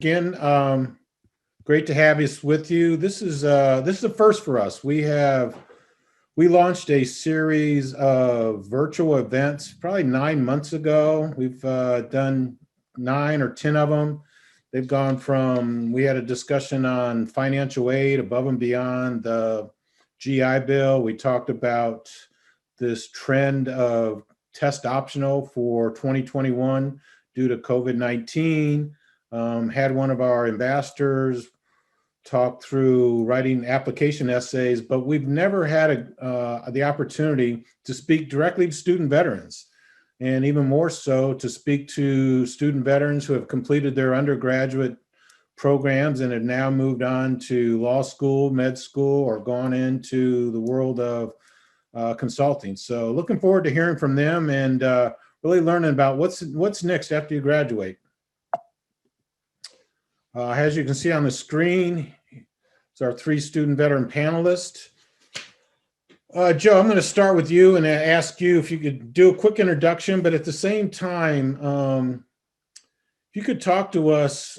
Again, great to have us with you. This is a first for us. We launched a series of virtual events probably 9 months ago. We've done 9 or 10 of them. They've gone from, we had a discussion on financial aid above and beyond the GI Bill. We talked about this trend of test optional for 2021 due to COVID-19. Had one of our ambassadors talk through writing application essays, but we've never had the opportunity to speak directly to student veterans, and even more so to speak to student veterans who have completed their undergraduate programs and have now moved on to law school, med school, or gone into the world of consulting. So looking forward to hearing from them and really learning about what's next after you graduate. As you can see on the screen, it's our 3 student veteran panelists. Joe, I'm going to start with you and ask you if you could do a quick introduction, but at the same time, if you could talk to us,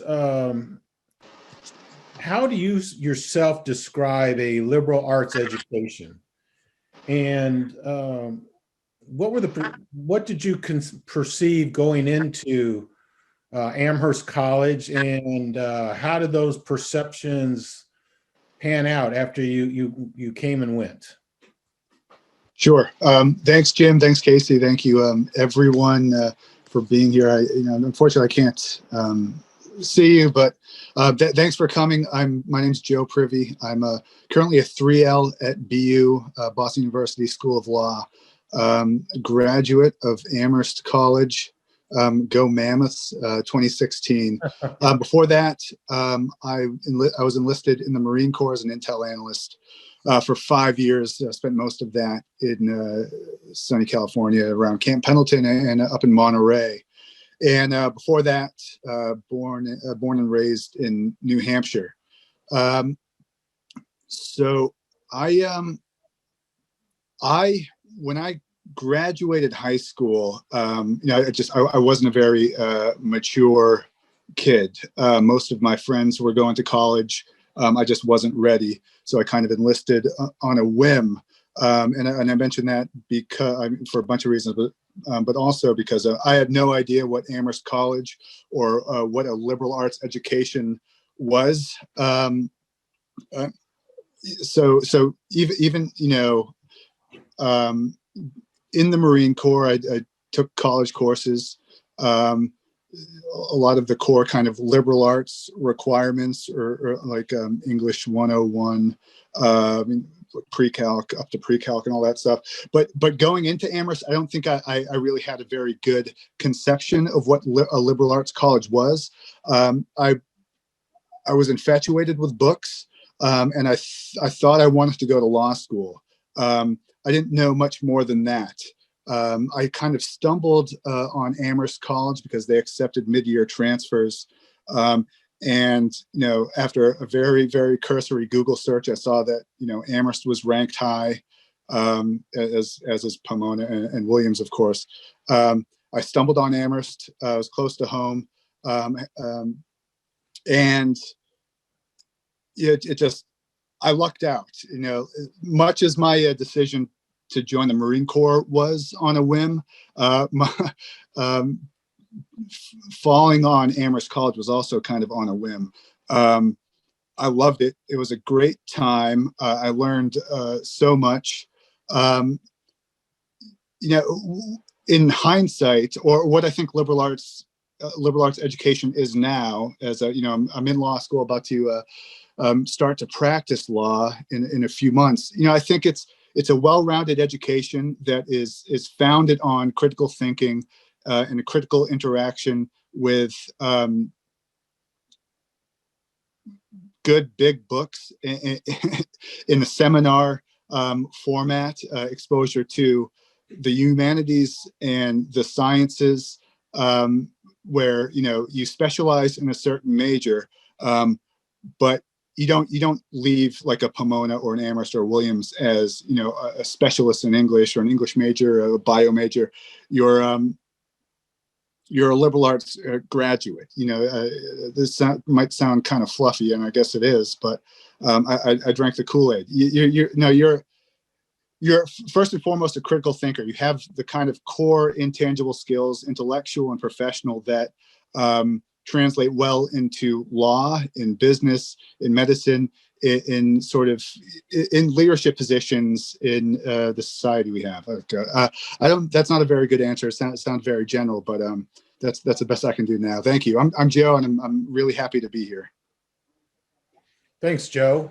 how do you yourself describe a liberal arts education? And what did you perceive going into Amherst College, and how did those perceptions pan out after you came and went? Sure. Thanks, Jim. Thanks, Casey. Thank you, everyone, for being here. Unfortunately, I can't see you, but thanks for coming. My name's Joe Privy. I'm currently a 3L at BU, Boston University School of Law, graduate of Amherst College. Go Mammoths, 2016. Before that, I was enlisted in the Marine Corps as an intel analyst for 5 years. Spent most of that in sunny California around Camp Pendleton and up in Monterey. And before that, born and raised in New Hampshire. So when I graduated high school, I wasn't a very mature kid. Most of my friends were going to college. I just wasn't ready. So I kind of enlisted on a whim. And I mentioned that because for a bunch of reasons, but also because I had no idea what Amherst College or what a liberal arts education was. So even in the Marine Corps, I took college courses. A lot of the core kind of liberal arts requirements, or like English 101, pre-calc up to pre-calc and all that stuff. But going into Amherst, I don't think I really had a very good conception of what a liberal arts college was. I was infatuated with books, and I thought I wanted to go to law school. I didn't know much more than that. I kind of stumbled on Amherst College because they accepted mid-year transfers. And, after a very, very cursory Google search, I saw that, Amherst was ranked high, as is Pomona and Williams, of course. I stumbled on Amherst. I was close to home. And I lucked out, much as my decision to join the Marine Corps was on a whim. Falling on Amherst College was also kind of on a whim. I loved it. It was a great time. I learned so much. In hindsight, or what I think liberal arts education is now, as I'm in law school, about to start to practice law in a few months. I think it's a well-rounded education that is founded on critical thinking and a critical interaction with good big books in a seminar format, exposure to the humanities and the sciences, where you specialize in a certain major, but you don't leave like a Pomona or an Amherst or Williams as a specialist in English or an English major or a bio major. you're a liberal arts graduate. This might sound kind of fluffy, and I guess it is, but I drank the Kool-Aid. You're first and foremost a critical thinker. You have the kind of core intangible skills, intellectual and professional, that translate well into law, in business, in medicine, in leadership positions in the society we have. That's not a very good answer. It sounds very general, but that's the best I can do now. Thank you. I'm Joe, and I'm really happy to be here. Thanks, Joe.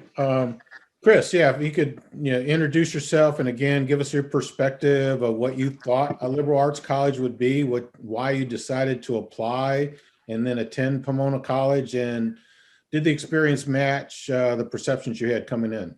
Chris, yeah, if you could introduce yourself and again give us your perspective of what you thought a liberal arts college would be, why you decided to apply and then attend Pomona College, and did the experience match the perceptions you had coming in?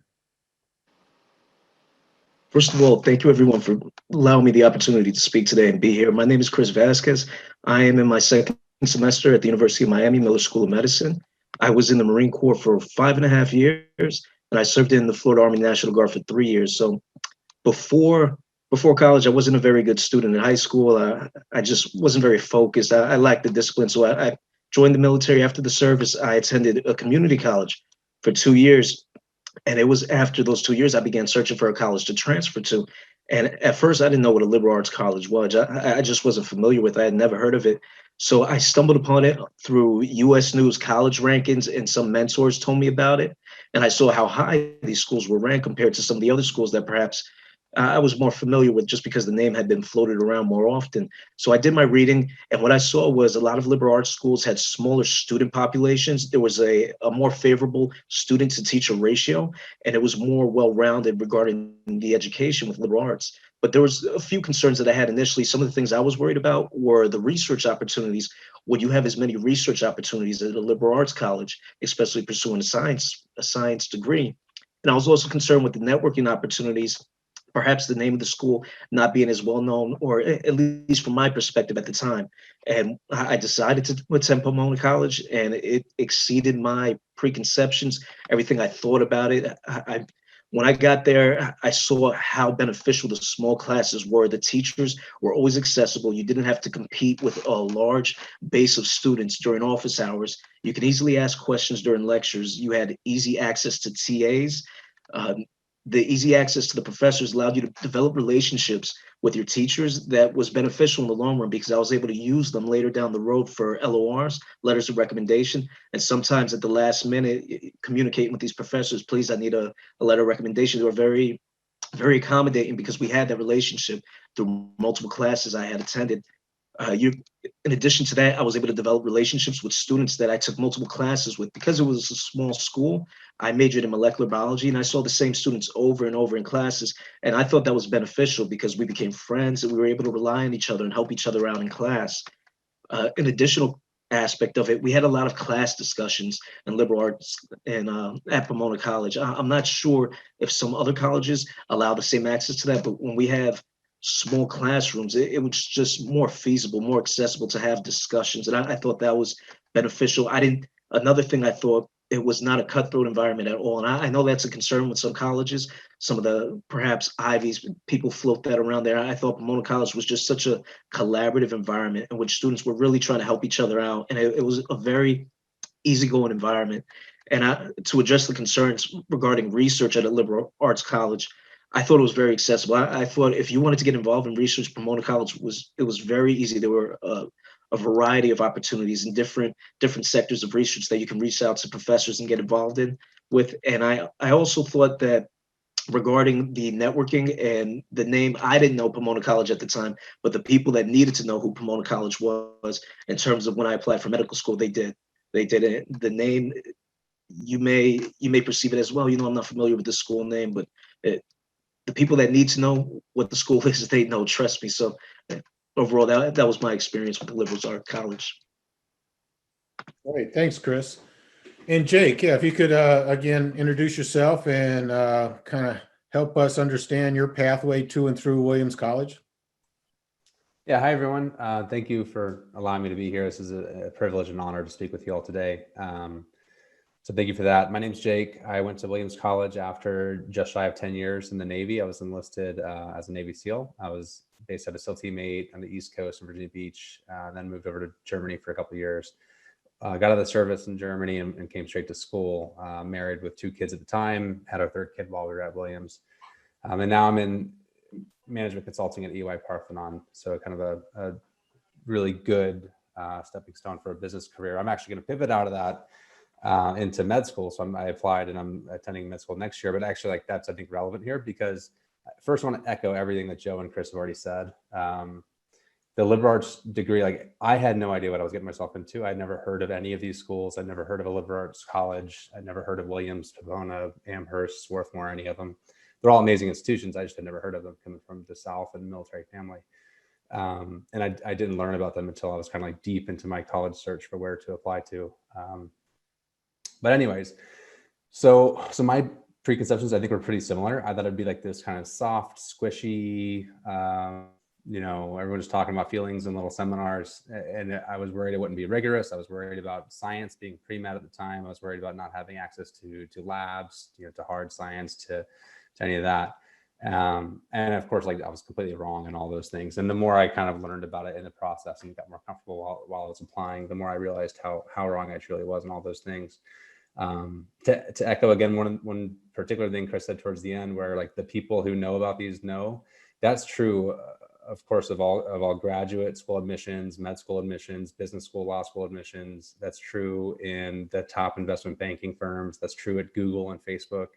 First of all, thank you everyone for allowing me the opportunity to speak today and be here. My name is Chris Vasquez. I am in my second semester at the University of Miami Miller School of Medicine. I was in the Marine Corps for 5.5 years, and I served in the Florida Army National Guard for 3 years. So before college, I wasn't a very good student in high school. I just wasn't very focused. I lacked the discipline. So I joined the military after the service. I attended a community college for 2 years. And it was after those 2 years, I began searching for a college to transfer to. And at first, I didn't know what a liberal arts college was. I just wasn't familiar with it. I had never heard of it. So I stumbled upon it through U.S. News college rankings, and some mentors told me about it. And I saw how high these schools were ranked compared to some of the other schools that perhaps I was more familiar with, just because the name had been floated around more often. So I did my reading, and what I saw was a lot of liberal arts schools had smaller student populations. There was a more favorable student to teacher ratio, and it was more well-rounded regarding the education with liberal arts. But there was a few concerns that I had initially. Some of the things I was worried about were the research opportunities. Would you have as many research opportunities at a liberal arts college, especially pursuing a science degree? And I was also concerned with the networking opportunities, perhaps the name of the school not being as well known, or at least from my perspective at the time. And I decided to attend Pomona College, and it exceeded my preconceptions, everything I thought about it. When I got there, I saw how beneficial the small classes were. The teachers were always accessible. You didn't have to compete with a large base of students during office hours. You could easily ask questions during lectures. You had easy access to TAs. The easy access to the professors allowed you to develop relationships with your teachers that was beneficial in the long run, because I was able to use them later down the road for LORs, letters of recommendation, and sometimes at the last minute, communicating with these professors, please, I need a letter of recommendation. They were very, very accommodating, because we had that relationship through multiple classes I had attended. In addition to that, I was able to develop relationships with students that I took multiple classes with. Because it was a small school, I majored in molecular biology, and I saw the same students over and over in classes. And I thought that was beneficial, because we became friends and we were able to rely on each other and help each other out in class. An additional aspect of it, we had a lot of class discussions in liberal arts and at Pomona College. I'm not sure if some other colleges allow the same access to that, but when we have small classrooms, it was just more feasible, more accessible to have discussions. And I thought that was beneficial. Another thing, I thought it was not a cutthroat environment at all. And I know that's a concern with some colleges, some of the perhaps Ivies, people float that around there. I thought Pomona College was just such a collaborative environment in which students were really trying to help each other out. And it was a very easygoing environment. And to address the concerns regarding research at a liberal arts college, I thought it was very accessible. I thought if you wanted to get involved in research, Pomona College was very easy. There were a variety of opportunities in different sectors of research that you can reach out to professors and get involved in with. And I also thought that regarding the networking and the name, I didn't know Pomona College at the time, but the people that needed to know who Pomona College was in terms of when I applied for medical school, they did. They did it. The name, you may perceive it as, well, I'm not familiar with the school name, but the people that need to know what the school is, they know, trust me. So overall, that was my experience with the liberal arts college. All right, thanks, Chris. And Jake, yeah, if you could again introduce yourself and kind of help us understand your pathway to and through Williams College. Yeah, hi everyone. Thank you for allowing me to be here. This is a privilege and honor to speak with you all today. So thank you for that. My name's Jake. I went to Williams College after just shy of 10 years in the Navy. I was enlisted as a Navy SEAL. I was based out of SEAL Team 8 on the East Coast in Virginia Beach, then moved over to Germany for a couple of years. Got out of the service in Germany and came straight to school. Married with 2 kids at the time, had our 3rd kid while we were at Williams. And now I'm in management consulting at EY Parthenon. So kind of a really good stepping stone for a business career. I'm actually going to pivot out of that into med school. So I applied and I'm attending med school next year, but actually like that's, I think, relevant here because first I want to echo everything that Joe and Chris have already said. The liberal arts degree, like I had no idea what I was getting myself into. I'd never heard of any of these schools. I'd never heard of a liberal arts college. I'd never heard of Williams, Pomona, Amherst, Swarthmore, any of them. They're all amazing institutions. I just had never heard of them coming from the South and military family. And I didn't learn about them until I was kind of like deep into my college search for where to apply to. But anyways, so my preconceptions, I think, were pretty similar. I thought it'd be like this kind of soft, squishy, everyone's talking about feelings in little seminars. And I was worried it wouldn't be rigorous. I was worried about science being pre-med at the time. I was worried about not having access to labs, to hard science, to any of that. And of course, like I was completely wrong in all those things. And the more I kind of learned about it in the process and got more comfortable while I was applying, the more I realized how wrong I truly was in all those things. To echo again, one particular thing Chris said towards the end, where like the people who know about these know, that's true, of course, of all graduate school admissions, med school admissions, business school, law school admissions. That's true in the top investment banking firms. That's true at Google and Facebook.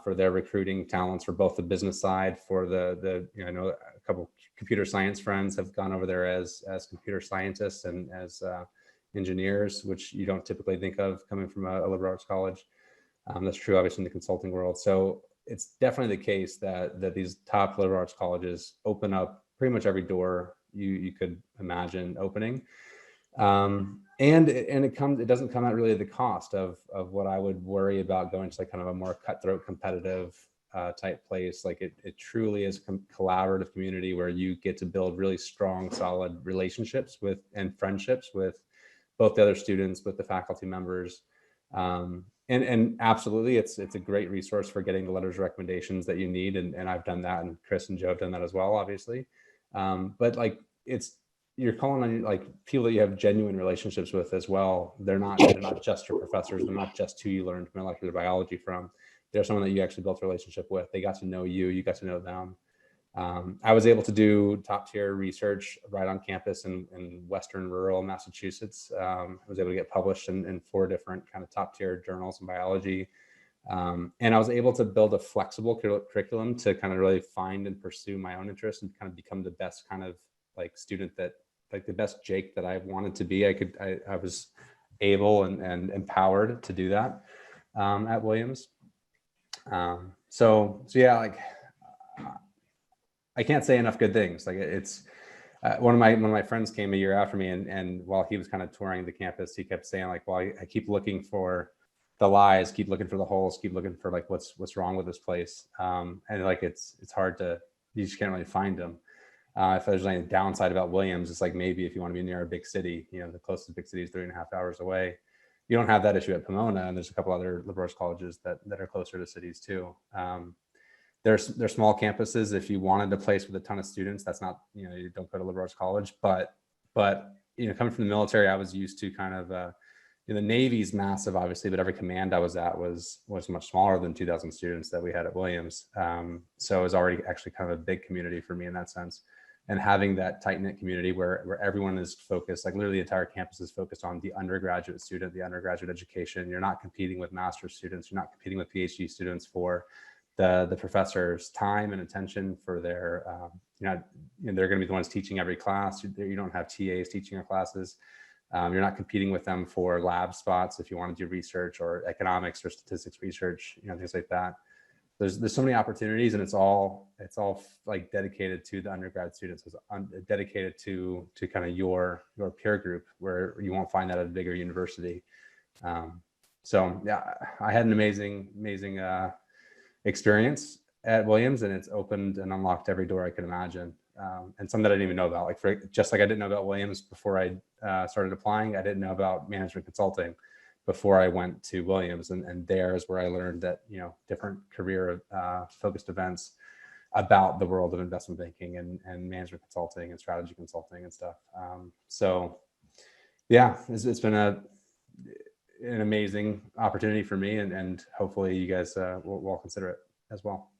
For their recruiting talents for both the business side, for the I know a couple computer science friends have gone over there as computer scientists and as engineers, which you don't typically think of coming from a liberal arts college. That's true, obviously, in the consulting world. So it's definitely the case that these top liberal arts colleges open up pretty much every door you could imagine opening. And it doesn't come at really the cost of what I would worry about going to like kind of a more cutthroat competitive type place. Like it truly is a collaborative community where you get to build really strong, solid relationships with and friendships with both the other students, with the faculty members. And absolutely, it's a great resource for getting the letters of recommendations that you need. And I've done that, and Chris and Joe have done that as well, obviously. But like you're calling on like people that you have genuine relationships with as well. They're not just your professors. They're not just who you learned molecular biology from. They're someone that you actually built a relationship with. They got to know you. You got to know them. I was able to do top tier research right on campus in Western rural Massachusetts. I was able to get published in 4 different kind of top tier journals in biology. And I was able to build a flexible curriculum to kind of really find and pursue my own interests and kind of become the best kind of like student that, like the best Jake that I wanted to be. I was able and empowered to do that at Williams. So yeah, like I can't say enough good things. Like it's one of my friends came a year after me, and while he was kind of touring the campus, he kept saying like, well, I keep looking for the lies, keep looking for the holes, keep looking for like what's wrong with this place. And like it's hard to, you just can't really find them. If there's any downside about Williams, it's like maybe if you want to be near a big city, the closest big city is 3.5 hours away. You don't have that issue at Pomona, and there's a couple other liberal arts colleges that are closer to cities too. They're small campuses. If you wanted a place with a ton of students, that's not, you don't go to liberal arts college. But coming from the military, I was used to kind of the Navy's massive, obviously, but every command I was at was much smaller than 2,000 students that we had at Williams. So it was already actually kind of a big community for me in that sense. And having that tight-knit community where everyone is focused, like literally the entire campus is focused on the undergraduate student, the undergraduate education. You're not competing with master's students. You're not competing with PhD students for the professor's time and attention for their, they're going to be the ones teaching every class. You don't have TAs teaching your classes. You're not competing with them for lab spots if you want to do research or economics or statistics research, things like that. There's so many opportunities, and it's all like dedicated to the undergrad students. It's dedicated to kind of your peer group, where you won't find that at a bigger university. So yeah, I had an amazing experience at Williams, and it's opened and unlocked every door I could imagine. And some that I didn't even know about, just like I didn't know about Williams before I started applying. I didn't know about management consulting before I went to Williams, and there is where I learned that, you know, different career focused events about the world of investment banking and management consulting and strategy consulting and stuff. So yeah, it's been an amazing opportunity for me, and hopefully you guys will consider it as well.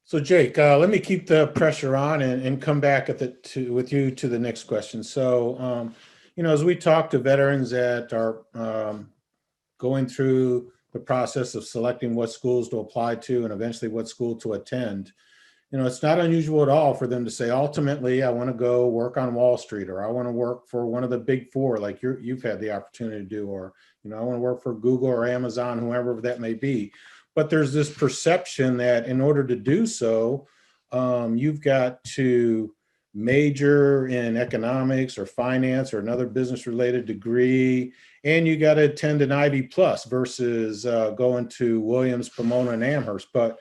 So Jake, let me keep the pressure on and come back with you to the next question. So, you know, as we talk to veterans that are going through the process of selecting what schools to apply to and eventually what school to attend, you know, it's not unusual at all for them to say, ultimately, I want to go work on Wall Street, or I want to work for one of the big four, like you've had the opportunity to do, or, you know, I want to work for Google or Amazon, whoever that may be. But there's this perception that in order to do so, you've got to major in economics or finance or another business related degree, and you got to attend an Ivy Plus versus going to Williams, Pomona, and Amherst. But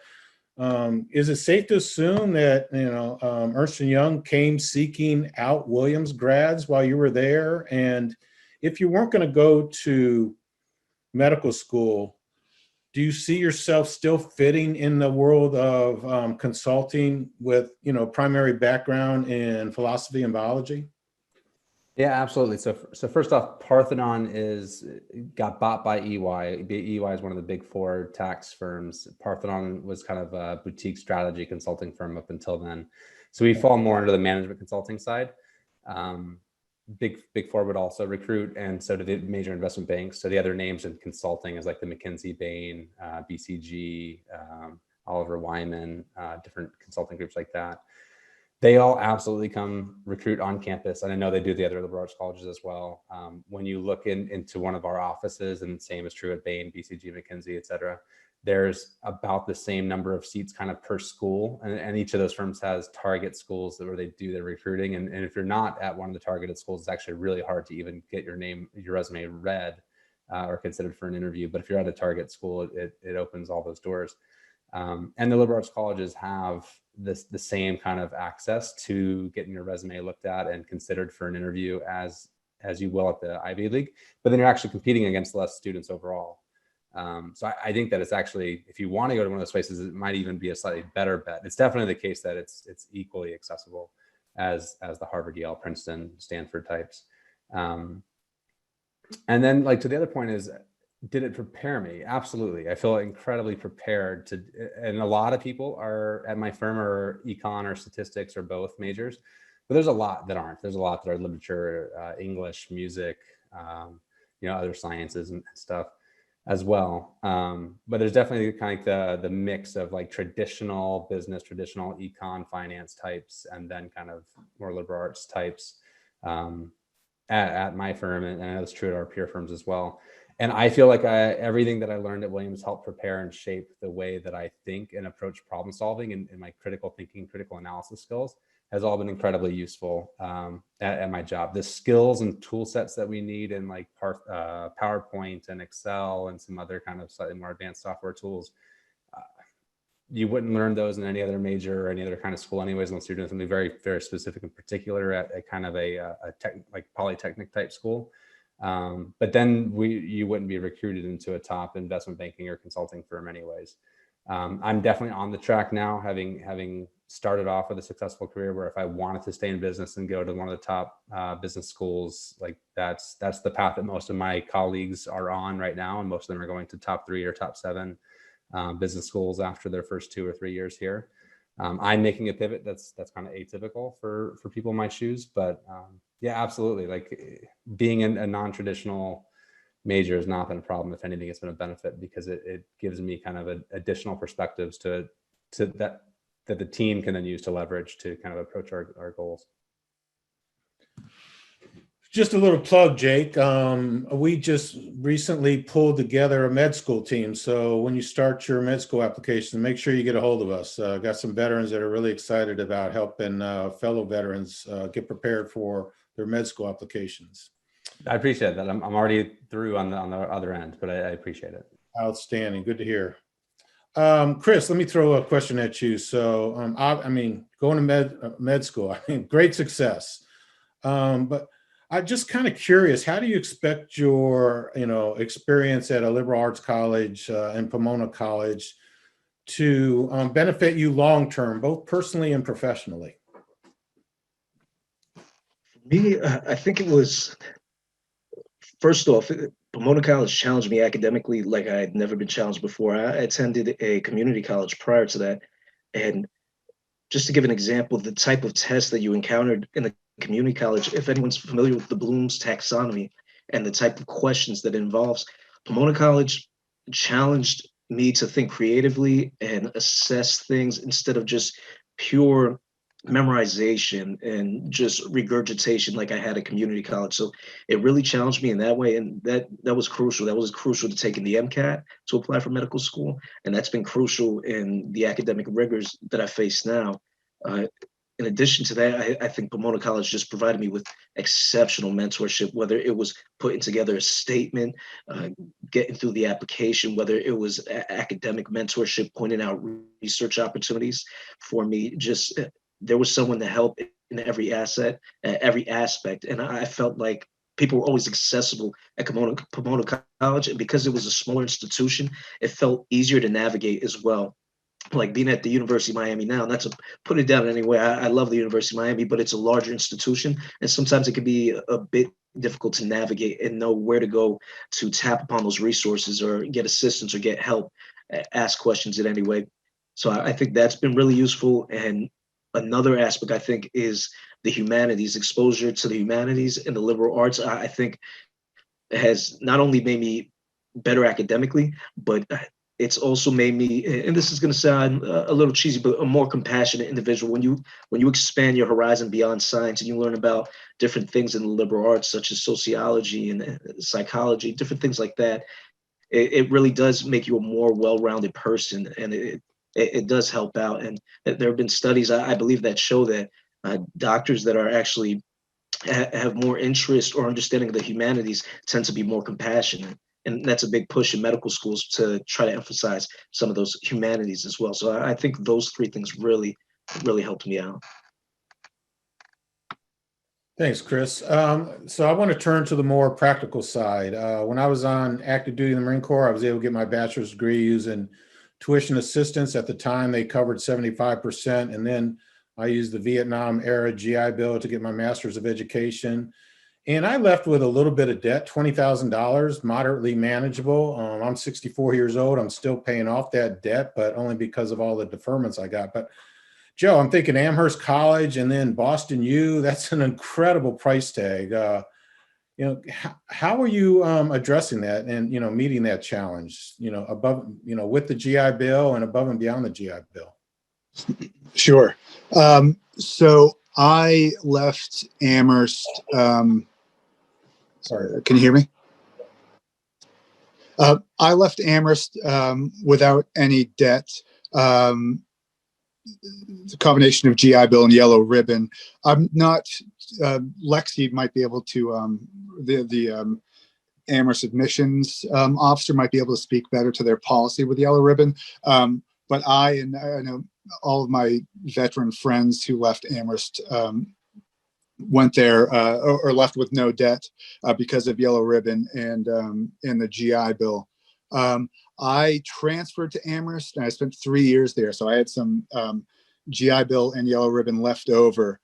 is it safe to assume that, you know, Ernst & Young came seeking out Williams grads while you were there? And if you weren't going to go to medical school, do you see yourself still fitting in the world of consulting with, you know, primary background in philosophy and biology? Yeah, absolutely. So first off, Parthenon got bought by EY. EY is one of the big four tax firms. Parthenon was kind of a boutique strategy consulting firm up until then. So we fall more into the management consulting side. Big four would also recruit, and so do the major investment banks. So the other names in consulting is like the McKinsey, Bain, BCG, Oliver Wyman, different consulting groups like that. They all absolutely come recruit on campus, and I know they do the other liberal arts colleges as well. When you look into one of our offices, and the same is true at Bain, BCG, McKinsey, et cetera, there's about the same number of seats kind of per school, and each of those firms has target schools where they do their recruiting. And if you're not at one of the targeted schools, it's actually really hard to even get your resume read or considered for an interview. But if you're at a target school, it opens all those doors. And the liberal arts colleges have the same kind of access to getting your resume looked at and considered for an interview as you will at the Ivy League, but then you're actually competing against less students overall. So I think that it's actually, if you want to go to one of those places, it might even be a slightly better bet. It's definitely the case that it's equally accessible as the Harvard, Yale, Princeton, Stanford types. And then, like, to the other point is, did it prepare me? Absolutely. I feel incredibly prepared to, and a lot of people are at my firm are econ or statistics or both majors, but there's a lot that aren't. There's a lot that are literature, English, music, you know, other sciences and stuff as well. But there's definitely kind of the mix of like traditional business, traditional econ finance types, and then kind of more liberal arts types at my firm. And I know it's true at our peer firms as well. And I feel like everything that I learned at Williams helped prepare and shape the way that I think and approach problem solving, and my critical thinking, critical analysis skills has all been incredibly useful at my job. The skills and tool sets that we need in like PowerPoint and Excel and some other kind of slightly more advanced software tools, you wouldn't learn those in any other major or any other kind of school anyways, unless you're doing something very, very specific and particular at kind of a like polytechnic type school. But then you wouldn't be recruited into a top investment banking or consulting firm anyways. I'm definitely on the track now, having started off with a successful career where if I wanted to stay in business and go to one of the top business schools, like that's the path that most of my colleagues are on right now. And most of them are going to top 3 or top 7 business schools after their first 2 or 3 years here. I'm making a pivot that's kind of atypical for people in my shoes, but yeah, absolutely. Like being in a non-traditional major has not been a problem. If anything, it's been a benefit because it gives me kind of additional perspectives to that the team can then use to leverage to kind of approach our goals. Just a little plug, Jake. We just recently pulled together a med school team. So when you start your med school application, make sure you get a hold of us. Got some veterans that are really excited about helping fellow veterans get prepared for their med school applications. I appreciate that. I'm already through on the other end, but I appreciate it. Outstanding. Good to hear. Chris, let me throw a question at you. So, I mean, going to med school, I mean, great success. But I'm just kind of curious, how do you expect your, experience at a liberal arts college and Pomona College to benefit you long term, both personally and professionally? Me, I think it was, first off, Pomona College challenged me academically like I had never been challenged before. I attended a community college prior to that. And just to give an example, the type of tests that you encountered in the community college, if anyone's familiar with the Bloom's taxonomy and the type of questions that it involves, Pomona College challenged me to think creatively and assess things instead of just pure memorization and just regurgitation like I had at community college. So it really challenged me in that way. And that was crucial. That was crucial to taking the MCAT to apply for medical school. And that's been crucial in the academic rigors that I face now. Uh, in addition to that, I think Pomona College just provided me with exceptional mentorship, whether it was putting together a statement, getting through the application, whether it was academic mentorship, pointing out research opportunities for me. Just there was someone to help in every aspect. And I felt like people were always accessible at Pomona College. And because it was a smaller institution, it felt easier to navigate as well. Like being at the University of Miami now, not to put it down anyway, I love the University of Miami, but it's a larger institution. And sometimes it can be a bit difficult to navigate and know where to go to tap upon those resources or get assistance or get help, ask questions in any way. So I think that's been really useful. And another aspect I think is the humanities, exposure to the humanities and the liberal arts. I think has not only made me better academically, but it's also made me, and this is going to sound a little cheesy, but a more compassionate individual. When you expand your horizon beyond science and you learn about different things in the liberal arts, such as sociology and psychology, different things like that, it really does make you a more well-rounded person, and it does help out. And there have been studies, I believe, that show that doctors that are actually have more interest or understanding of the humanities tend to be more compassionate. And that's a big push in medical schools to try to emphasize some of those humanities as well. So I think those three things really, really helped me out. Thanks, Chris. So I want to turn to the more practical side. When I was on active duty in the Marine Corps, I was able to get my bachelor's degree using tuition assistance. At the time, they covered 75%. And then I used the Vietnam era GI Bill to get my master's of education. And I left with a little bit of debt, $20,000, moderately manageable. I'm 64 years old. I'm still paying off that debt, but only because of all the deferments I got. But Joe, I'm thinking Amherst College and then Boston U. That's an incredible price tag. How are you addressing that and meeting that challenge? Above with the GI Bill and above and beyond the GI Bill. Sure. So I left Amherst. Sorry, can you hear me? I left Amherst without any debt. The combination of GI Bill and yellow ribbon. I'm not. Lexi might be able to. The Amherst admissions officer might be able to speak better to their policy with yellow ribbon. But I know all of my veteran friends who left Amherst went there or left with no debt because of yellow ribbon and the GI Bill. I transferred to Amherst and I spent 3 years there. So I had some GI Bill and yellow ribbon left over,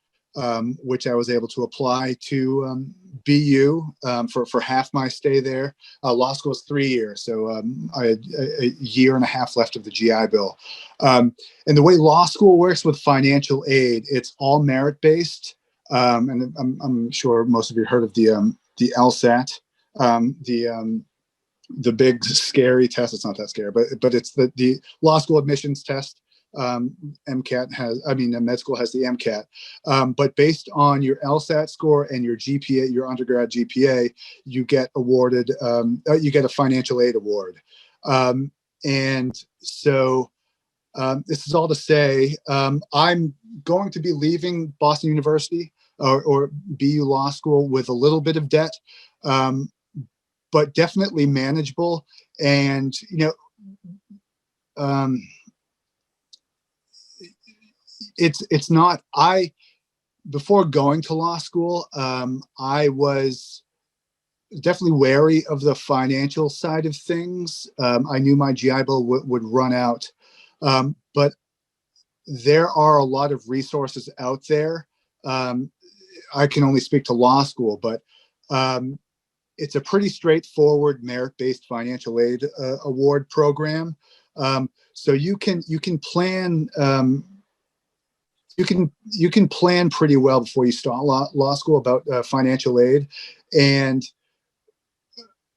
which I was able to apply to BU for half my stay there. Law school was 3 years. So I had a year and a half left of the GI Bill. And the way law school works with financial aid, it's all merit-based. And I'm sure most of you heard of the LSAT, the big scary test. It's not that scary, but it's the law school admissions test. MCAT has, med school has the MCAT. But based on your LSAT score and your GPA, your undergrad GPA, you get awarded, you get a financial aid award. And so this is all to say, I'm going to be leaving Boston University or BU Law School with a little bit of debt, but definitely manageable. And, it's not, before going to law school, I was definitely wary of the financial side of things. I knew my GI Bill would run out, but there are a lot of resources out there. I can only speak to law school, but it's a pretty straightforward merit-based financial aid award program. So you can plan you can plan pretty well before you start law school about financial aid. And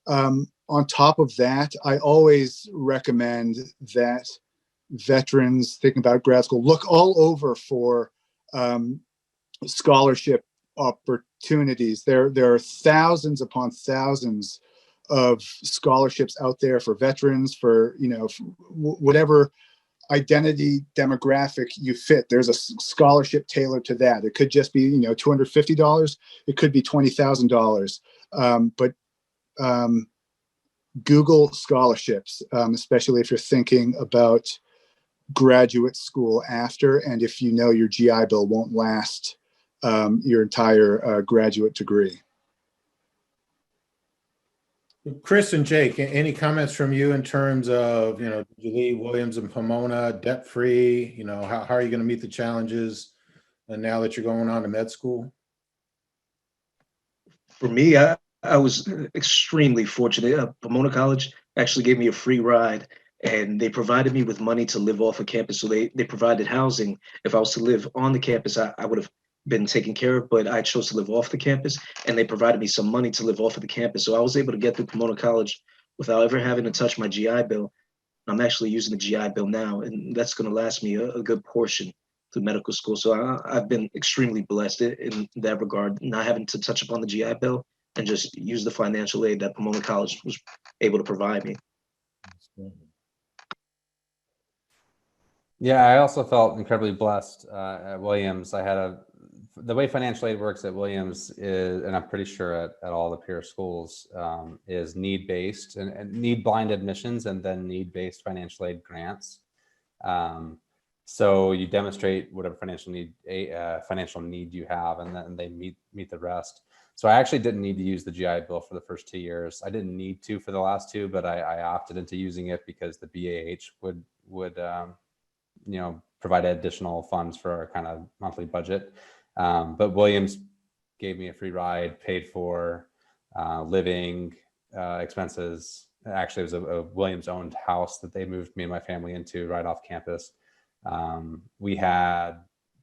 on top of that, I always recommend that veterans thinking about grad school look all over for scholarship opportunities. There are thousands upon thousands of scholarships out there for veterans, for whatever identity demographic you fit. There's a scholarship tailored to that. It could just be $250. It could be $20,000. But Google scholarships, especially if you're thinking about graduate school after, and if you know your GI Bill won't last your entire graduate degree. Chris and Jake, any comments from you in terms of, did you leave Williams and Pomona debt free? How are you going to meet the challenges now that you're going on to med school? For me, I was extremely fortunate. Pomona College actually gave me a free ride, and they provided me with money to live off of campus. So they provided housing. If I was to live on the campus, I would have been taken care of, but I chose to live off the campus, and they provided me some money to live off of the campus. So I was able to get through Pomona College without ever having to touch my GI Bill. I'm actually using the GI Bill now, and that's going to last me a good portion through medical school. So I've been extremely blessed in that regard, not having to touch upon the GI Bill and just use the financial aid that Pomona College was able to provide me. Yeah, I also felt incredibly blessed at Williams. The way financial aid works at Williams is, and I'm pretty sure at all the peer schools, is need-based and need-blind admissions, and then need-based financial aid grants. So you demonstrate whatever financial need you have, and then they meet the rest. So I actually didn't need to use the GI Bill for the first 2 years. I didn't need to for the last two, but I opted into using it because the BAH would provide additional funds for our kind of monthly budget. But Williams gave me a free ride, paid for living expenses. Actually, it was a Williams owned house that they moved me and my family into right off campus. We had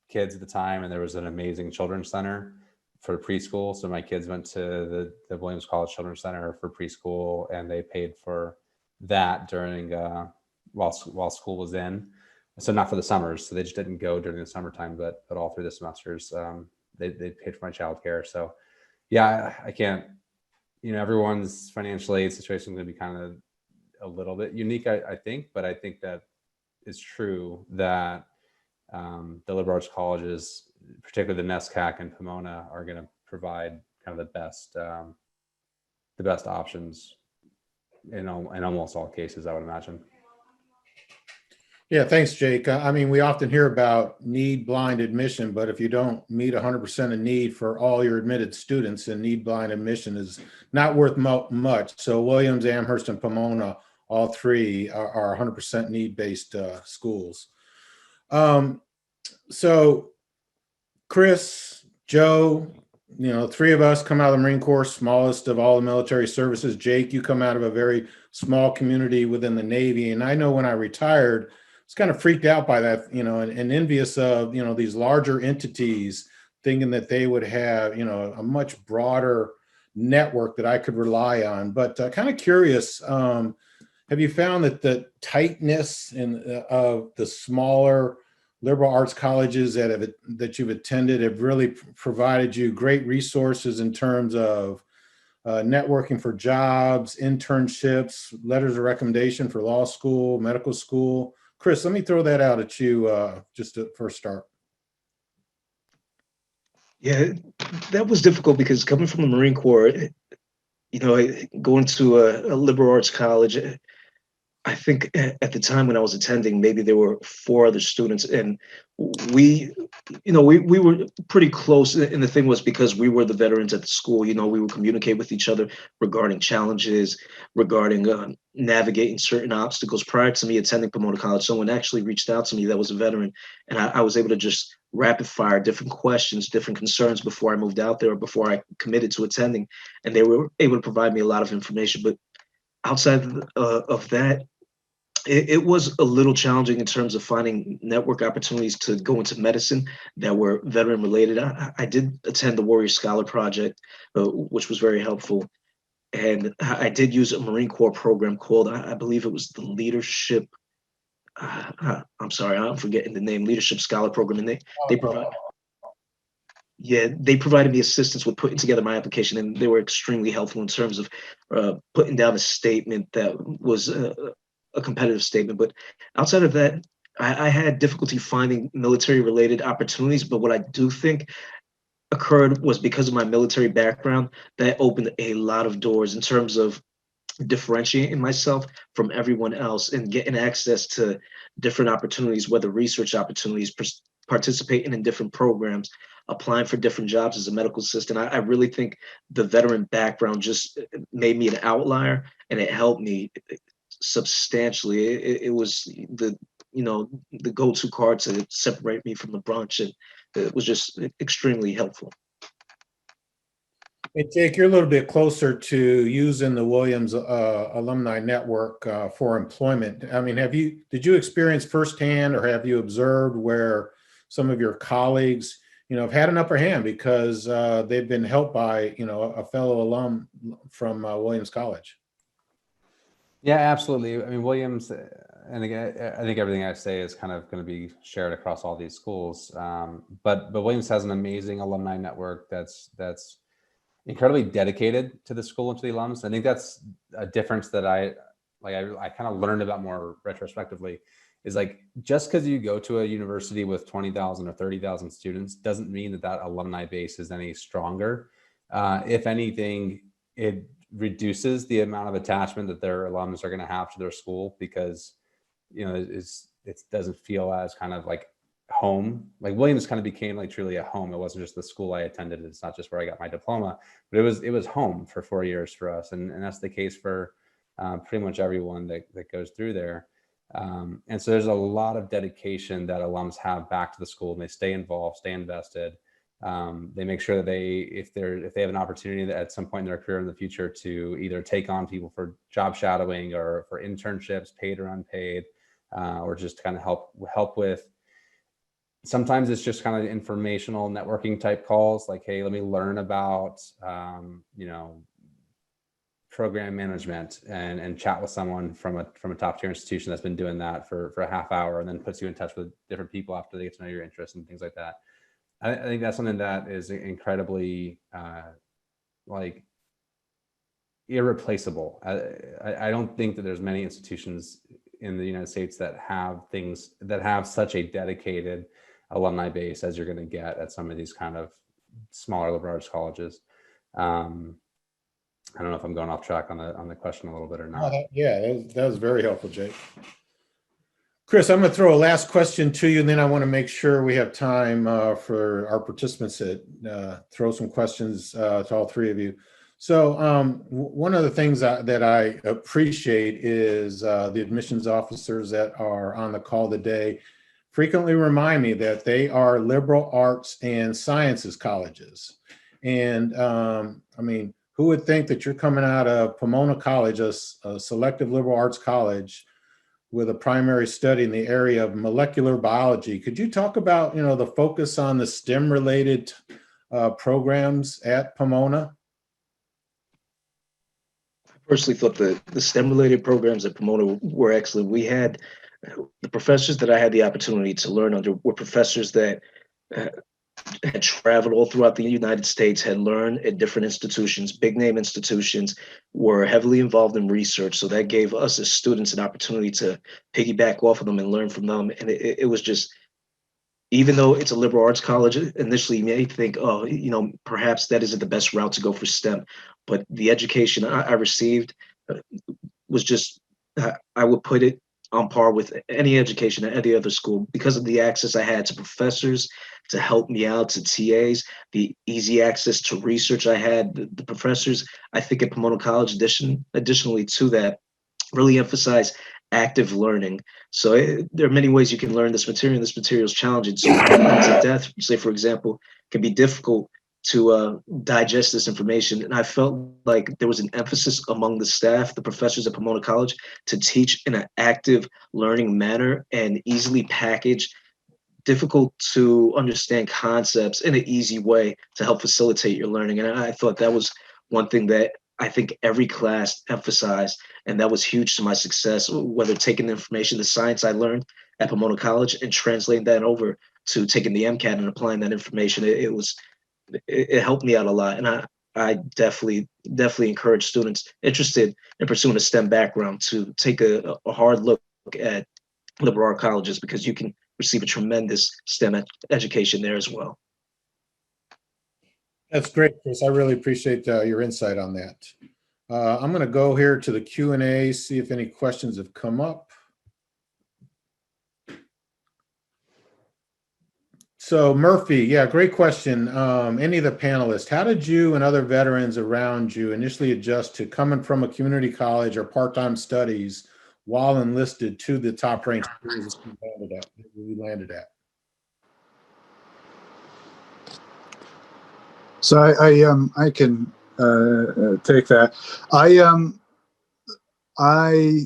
kids at the time, and there was an amazing children's center for preschool. So my kids went to the Williams College Children's Center for preschool, and they paid for that during while school was in. So not for the summers. So they just didn't go during the summertime, but all through the semesters, they paid for my childcare. So yeah, I can't, everyone's financial aid situation is going to be kind of a little bit unique, I think, but I think that it's true that the liberal arts colleges, particularly the NESCAC and Pomona, are going to provide kind of the best options in almost all cases, I would imagine. Yeah, thanks, Jake. We often hear about need-blind admission, but if you don't meet 100% of need for all your admitted students, then need-blind admission is not worth much. So Williams, Amherst, and Pomona, all three are 100% need-based schools. So Chris, Joe, three of us come out of the Marine Corps, smallest of all the military services. Jake, you come out of a very small community within the Navy. And I know when I retired, I was kind of freaked out by that, and envious of, these larger entities, thinking that they would have, a much broader network that I could rely on. But kind of curious, have you found that the tightness of the smaller liberal arts colleges that you've attended have really provided you great resources in terms of networking for jobs, internships, letters of recommendation for law school, medical school? Chris, let me throw that out at you just to first start. Yeah, that was difficult because coming from the Marine Corps, going to a liberal arts college, I think at the time when I was attending, maybe there were 4 other students, and we, we were pretty close. And the thing was, because we were the veterans at the school, we would communicate with each other regarding challenges, regarding navigating certain obstacles. Prior to me attending Pomona College, someone actually reached out to me that was a veteran, and I was able to just rapid fire different questions, different concerns before I moved out there or before I committed to attending, and they were able to provide me a lot of information. But outside of that, it was a little challenging in terms of finding network opportunities to go into medicine that were veteran related. I did attend the Warrior Scholar Project, which was very helpful. And I did use a Marine Corps program called, I believe it was the Leadership. I'm sorry, I'm forgetting the name, Leadership Scholar Program. And they provide, yeah, they provided me assistance with putting together my application, and they were extremely helpful in terms of putting down a statement that was a competitive statement. But outside of that, I had difficulty finding military related opportunities. But what I do think occurred was, because of my military background, that opened a lot of doors in terms of differentiating myself from everyone else and getting access to different opportunities, whether research opportunities, participating in different programs, applying for different jobs as a medical assistant. I really think the veteran background just made me an outlier, and it helped me substantially. It was the go-to card to separate me from the bunch, and it was just extremely helpful. Hey, Jake, you're a little bit closer to using the Williams Alumni Network for employment. I mean, did you experience firsthand, or have you observed where some of your colleagues, have had an upper hand because they've been helped by, a fellow alum from Williams College? Yeah, absolutely. I mean, Williams, and again, I think everything I say is kind of going to be shared across all these schools. But Williams has an amazing alumni network that's incredibly dedicated to the school and to the alums. I think that's a difference that I kind of learned about more retrospectively, is like, just because you go to a university with 20,000 or 30,000 students doesn't mean that alumni base is any stronger. If anything, it reduces the amount of attachment that their alums are going to have to their school, because it doesn't feel as kind of like home. Like, Williams kind of became like truly a home. It wasn't just the school I attended. It's not just where I got my diploma, but it was home for 4 years for us, and that's the case for pretty much everyone that goes through there. And so there's a lot of dedication that alums have back to the school, and they stay involved, stay invested. They make sure that if they have an opportunity that at some point in their career in the future to either take on people for job shadowing or for internships, paid or unpaid, or just kind of help with. Sometimes it's just kind of informational networking type calls, like, hey, let me learn about, program management, and chat with someone from a top tier institution that's been doing that for a half hour, and then puts you in touch with different people after they get to know your interests and things like that. I think that's something that is incredibly irreplaceable. I don't think that there's many institutions in the United States that have such a dedicated alumni base as you're going to get at some of these kind of smaller liberal arts colleges. I don't know if I'm going off track on the question a little bit or not. That was very helpful, Jake. Chris, I'm going to throw a last question to you, and then I want to make sure we have time for our participants to throw some questions to all three of you. So one of the things that I appreciate is the admissions officers that are on the call today frequently remind me that they are liberal arts and sciences colleges. And I mean, who would think that you're coming out of Pomona College, a selective liberal arts college, with a primary study in the area of molecular biology? Could you talk about, the focus on the STEM related programs at Pomona? I personally thought the STEM related programs at Pomona were excellent. We had the professors that I had the opportunity to learn under were professors that had traveled all throughout the United States, had learned at different institutions, big name institutions, were heavily involved in research. So that gave us as students an opportunity to piggyback off of them and learn from them. And it was just, even though it's a liberal arts college, initially you may think, oh, perhaps that isn't the best route to go for STEM. But the education I received was just I would put it on par with any education at any other school because of the access I had to professors to help me out, to TAs, the easy access to research I had, the professors. I think at Pomona College, additionally to that, really emphasize active learning. So there are many ways you can learn this material. This material is challenging. So to death, say for example, can be difficult to digest this information. And I felt like there was an emphasis among the staff, the professors at Pomona College, to teach in an active learning manner and easily package difficult to understand concepts in an easy way to help facilitate your learning. And I thought that was one thing that I think every class emphasized, and that was huge to my success, whether taking the information, the science I learned at Pomona College and translating that over to taking the MCAT and applying that information. It helped me out a lot. And I definitely encourage students interested in pursuing a STEM background to take a hard look at liberal arts colleges, because you can receive a tremendous STEM education there as well. That's great, Chris. I really appreciate your insight on that. I'm going to go here to the Q&A, see if any questions have come up. So Murphy, yeah, great question. Any of the panelists, how did you and other veterans around you initially adjust to coming from a community college or part-time studies while enlisted to the top-ranked schools that we landed at? So I can take that. I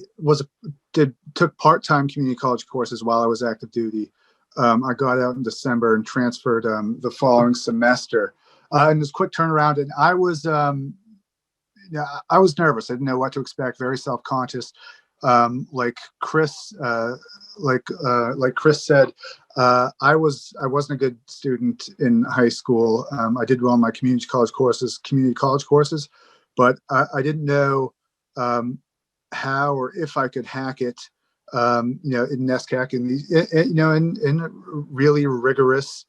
took part-time community college courses while I was active duty. I got out in December and transferred the following semester. And this quick turnaround, and I was nervous. I didn't know what to expect. Very self-conscious. Like Chris said, I wasn't a good student in high school. I did well in my community college courses, but I didn't know how or if I could hack it. In NESCAC, in really rigorous,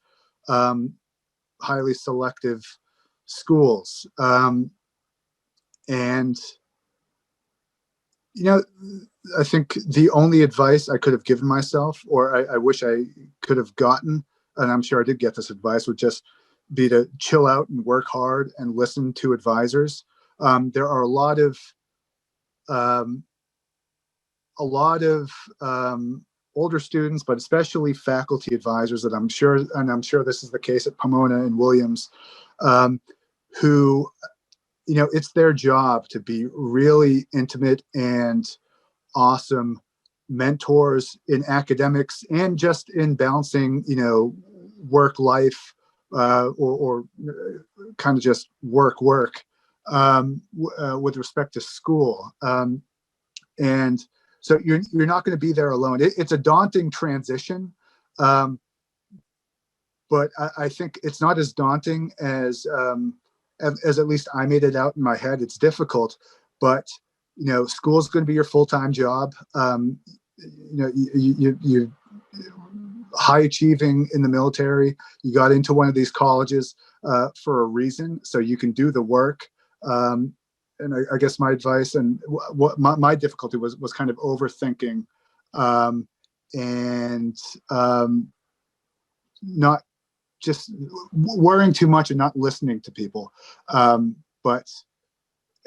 highly selective schools, and I think the only advice I could have given myself, or I wish I could have gotten, and I'm sure I did get this advice, would just be to chill out and work hard and listen to advisors. There are a lot of older students, but especially faculty advisors that I'm sure this is the case at Pomona and Williams, who, it's their job to be really intimate and awesome mentors in academics and just in balancing, work life, or kind of just work with respect to school. And so you're not going to be there alone. It's a daunting transition, but I think it's not as daunting as at least I made it out in my head. It's difficult, but school is going to be your full-time job. You high achieving in the military. You got into one of these colleges for a reason, so you can do the work. And I guess my advice and what my difficulty was kind of overthinking, and not just worrying too much and not listening to people. But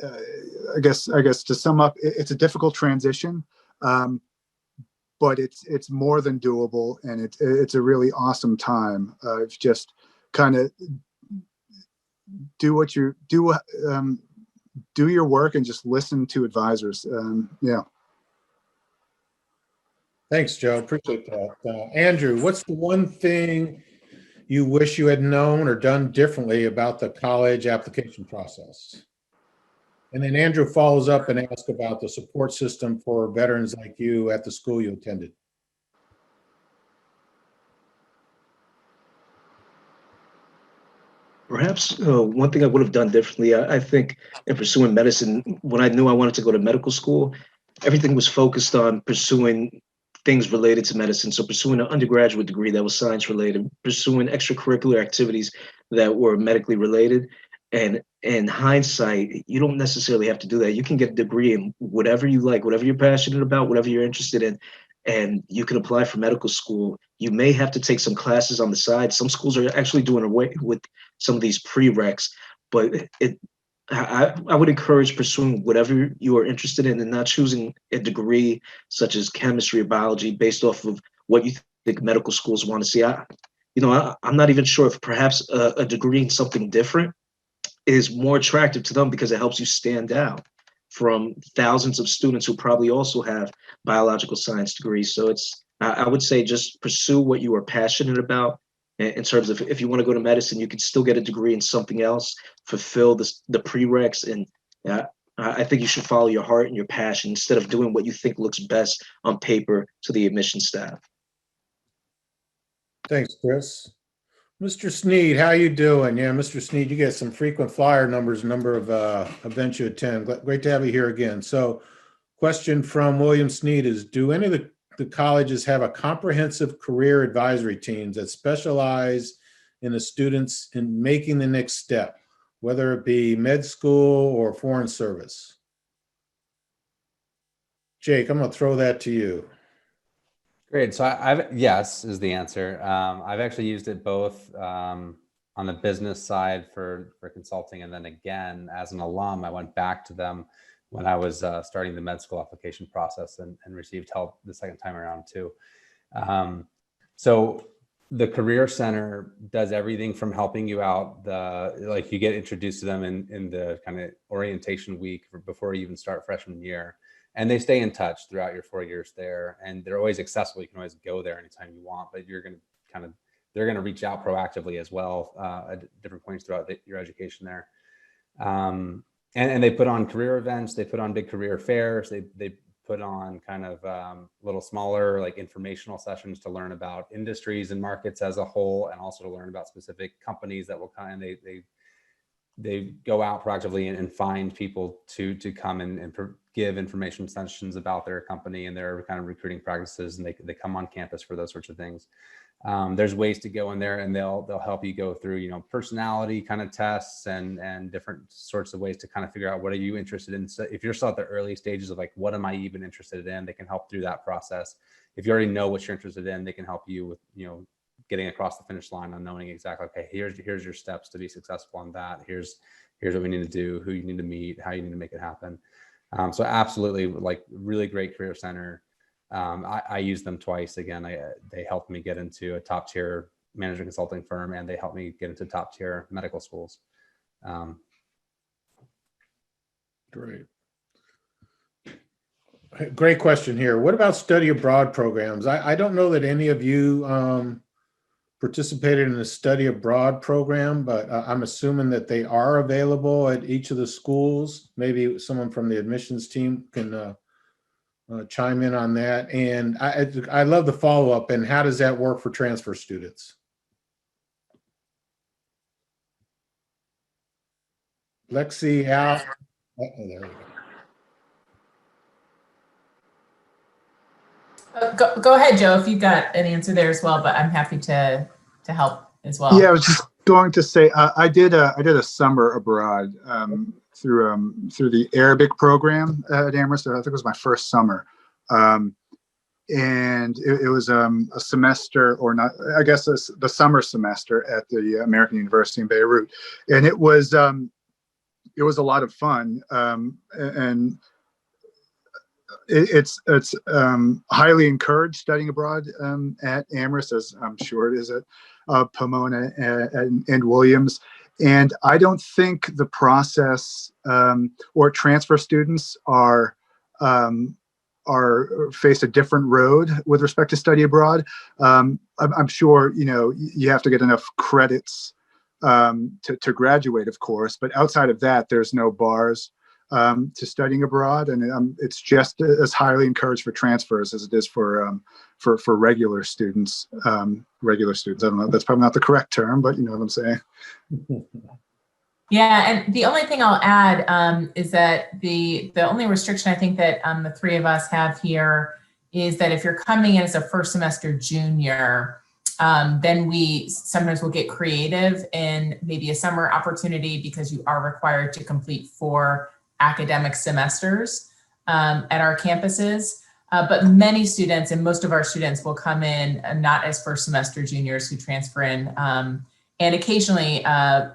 I guess to sum up, it's a difficult transition, but it's more than doable, and it's a really awesome time. It's just kind of do your work and just listen to advisors. Yeah. Thanks, Joe. Appreciate that. Andrew, what's the one thing you wish you had known or done differently about the college application process? And then Andrew follows up and asks about the support system for veterans like you at the school you attended. Perhaps one thing I would have done differently, I think in pursuing medicine, when I knew I wanted to go to medical school, everything was focused on pursuing things related to medicine. So pursuing an undergraduate degree that was science related, pursuing extracurricular activities that were medically related. And in hindsight, you don't necessarily have to do that. You can get a degree in whatever you like, whatever you're passionate about, whatever you're interested in, and you can apply for medical school. You may have to take some classes on the side. Some schools are actually doing away with some of these prereqs, but I would encourage pursuing whatever you are interested in and not choosing a degree such as chemistry or biology based off of what you think medical schools want to see. I'm not even sure if perhaps a degree in something different is more attractive to them because it helps you stand out from thousands of students who probably also have biological science degrees. So I would say just pursue what you are passionate about. In terms of if you want to go to medicine, you can still get a degree in something else, fulfill the prereqs, and I think you should follow your heart and your passion instead of doing what you think looks best on paper to the admission staff. Thanks, Chris. Mr. Sneed, how you doing? Yeah, Mr. Sneed, you get some frequent flyer numbers, number of events you attend. Great to have you here again. So question from William Sneed is, do any of the colleges have a comprehensive career advisory teams that specialize in the students in making the next step, whether it be med school or foreign service? Jake, I'm going to throw that to you. Great. So yes is the answer. I've actually used it both on the business side for consulting, and then again as an alum, I went back to them when I was starting the med school application process and received help the second time around too. So the Career Center does everything from helping you out, like you get introduced to them in the kind of orientation week before you even start freshman year. And they stay in touch throughout your 4 years there, and they're always accessible. You can always go there anytime you want, but they're going to reach out proactively as well at different points throughout your education there. And they put on career events. They put on big career fairs. They put on kind of little smaller like informational sessions to learn about industries and markets as a whole, and also to learn about specific companies that will kind of, they go out proactively and find people to come and give information sessions about their company and their kind of recruiting practices, and they come on campus for those sorts of things. There's ways to go in there, and they'll help you go through, personality kind of tests and different sorts of ways to kind of figure out what are you interested in. So if you're still at the early stages of like, what am I even interested in? They can help through that process. If you already know what you're interested in, they can help you with, getting across the finish line on knowing exactly, okay, here's your steps to be successful on that. Here's what we need to do, who you need to meet, how you need to make it happen. So absolutely, like really great career center. I use them twice. Again, they helped me get into a top tier management consulting firm, and they helped me get into top tier medical schools. Great. Great question here. What about study abroad programs? I don't know that any of you participated in a study abroad program, but I'm assuming that they are available at each of the schools. Maybe someone from the admissions team can chime in on that. And I love the follow-up. And how does that work for transfer students? Lexi, Al. Oh, there we go. Go ahead, Joe, if you've got an answer there as well, but I'm happy to help as well. Yeah, I was just going to say I did a summer abroad through the Arabic program at Amherst. I think it was my first summer, and it was a semester, or not, I guess the summer semester at the American University in Beirut, and it was a lot of fun, and it's highly encouraged studying abroad at Amherst, as I'm sure it is at Pomona and Williams. And I don't think the process or transfer students are face a different road with respect to study abroad. I'm sure you have to get enough credits to graduate, of course, but outside of that, there's no bars to studying abroad, and it's just as highly encouraged for transfers as it is for regular students. Regular students. I don't know. That's probably not the correct term, but you know what I'm saying. Yeah, and the only thing I'll add is that the only restriction I think that the three of us have here is that if you're coming in as a first semester junior, Then we sometimes will get creative in maybe a summer opportunity because you are required to complete 4 academic semesters at our campuses. But many students and most of our students will come in not as first semester juniors who transfer in. And occasionally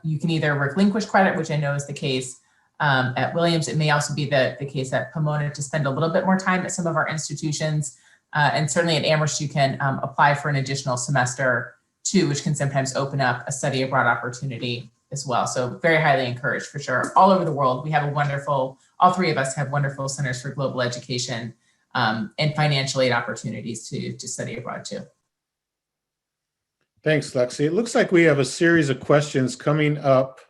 you can either relinquish credit, which I know is the case at Williams. It may also be the case at Pomona to spend a little bit more time at some of our institutions. And certainly at Amherst, you can apply for an additional semester too, which can sometimes open up a study abroad opportunity as well. So very highly encouraged for sure. All over the world, we have a wonderful, all 3 of us have wonderful centers for global education and financial aid opportunities to study abroad too. Thanks, Lexi. It looks like we have a series of questions coming up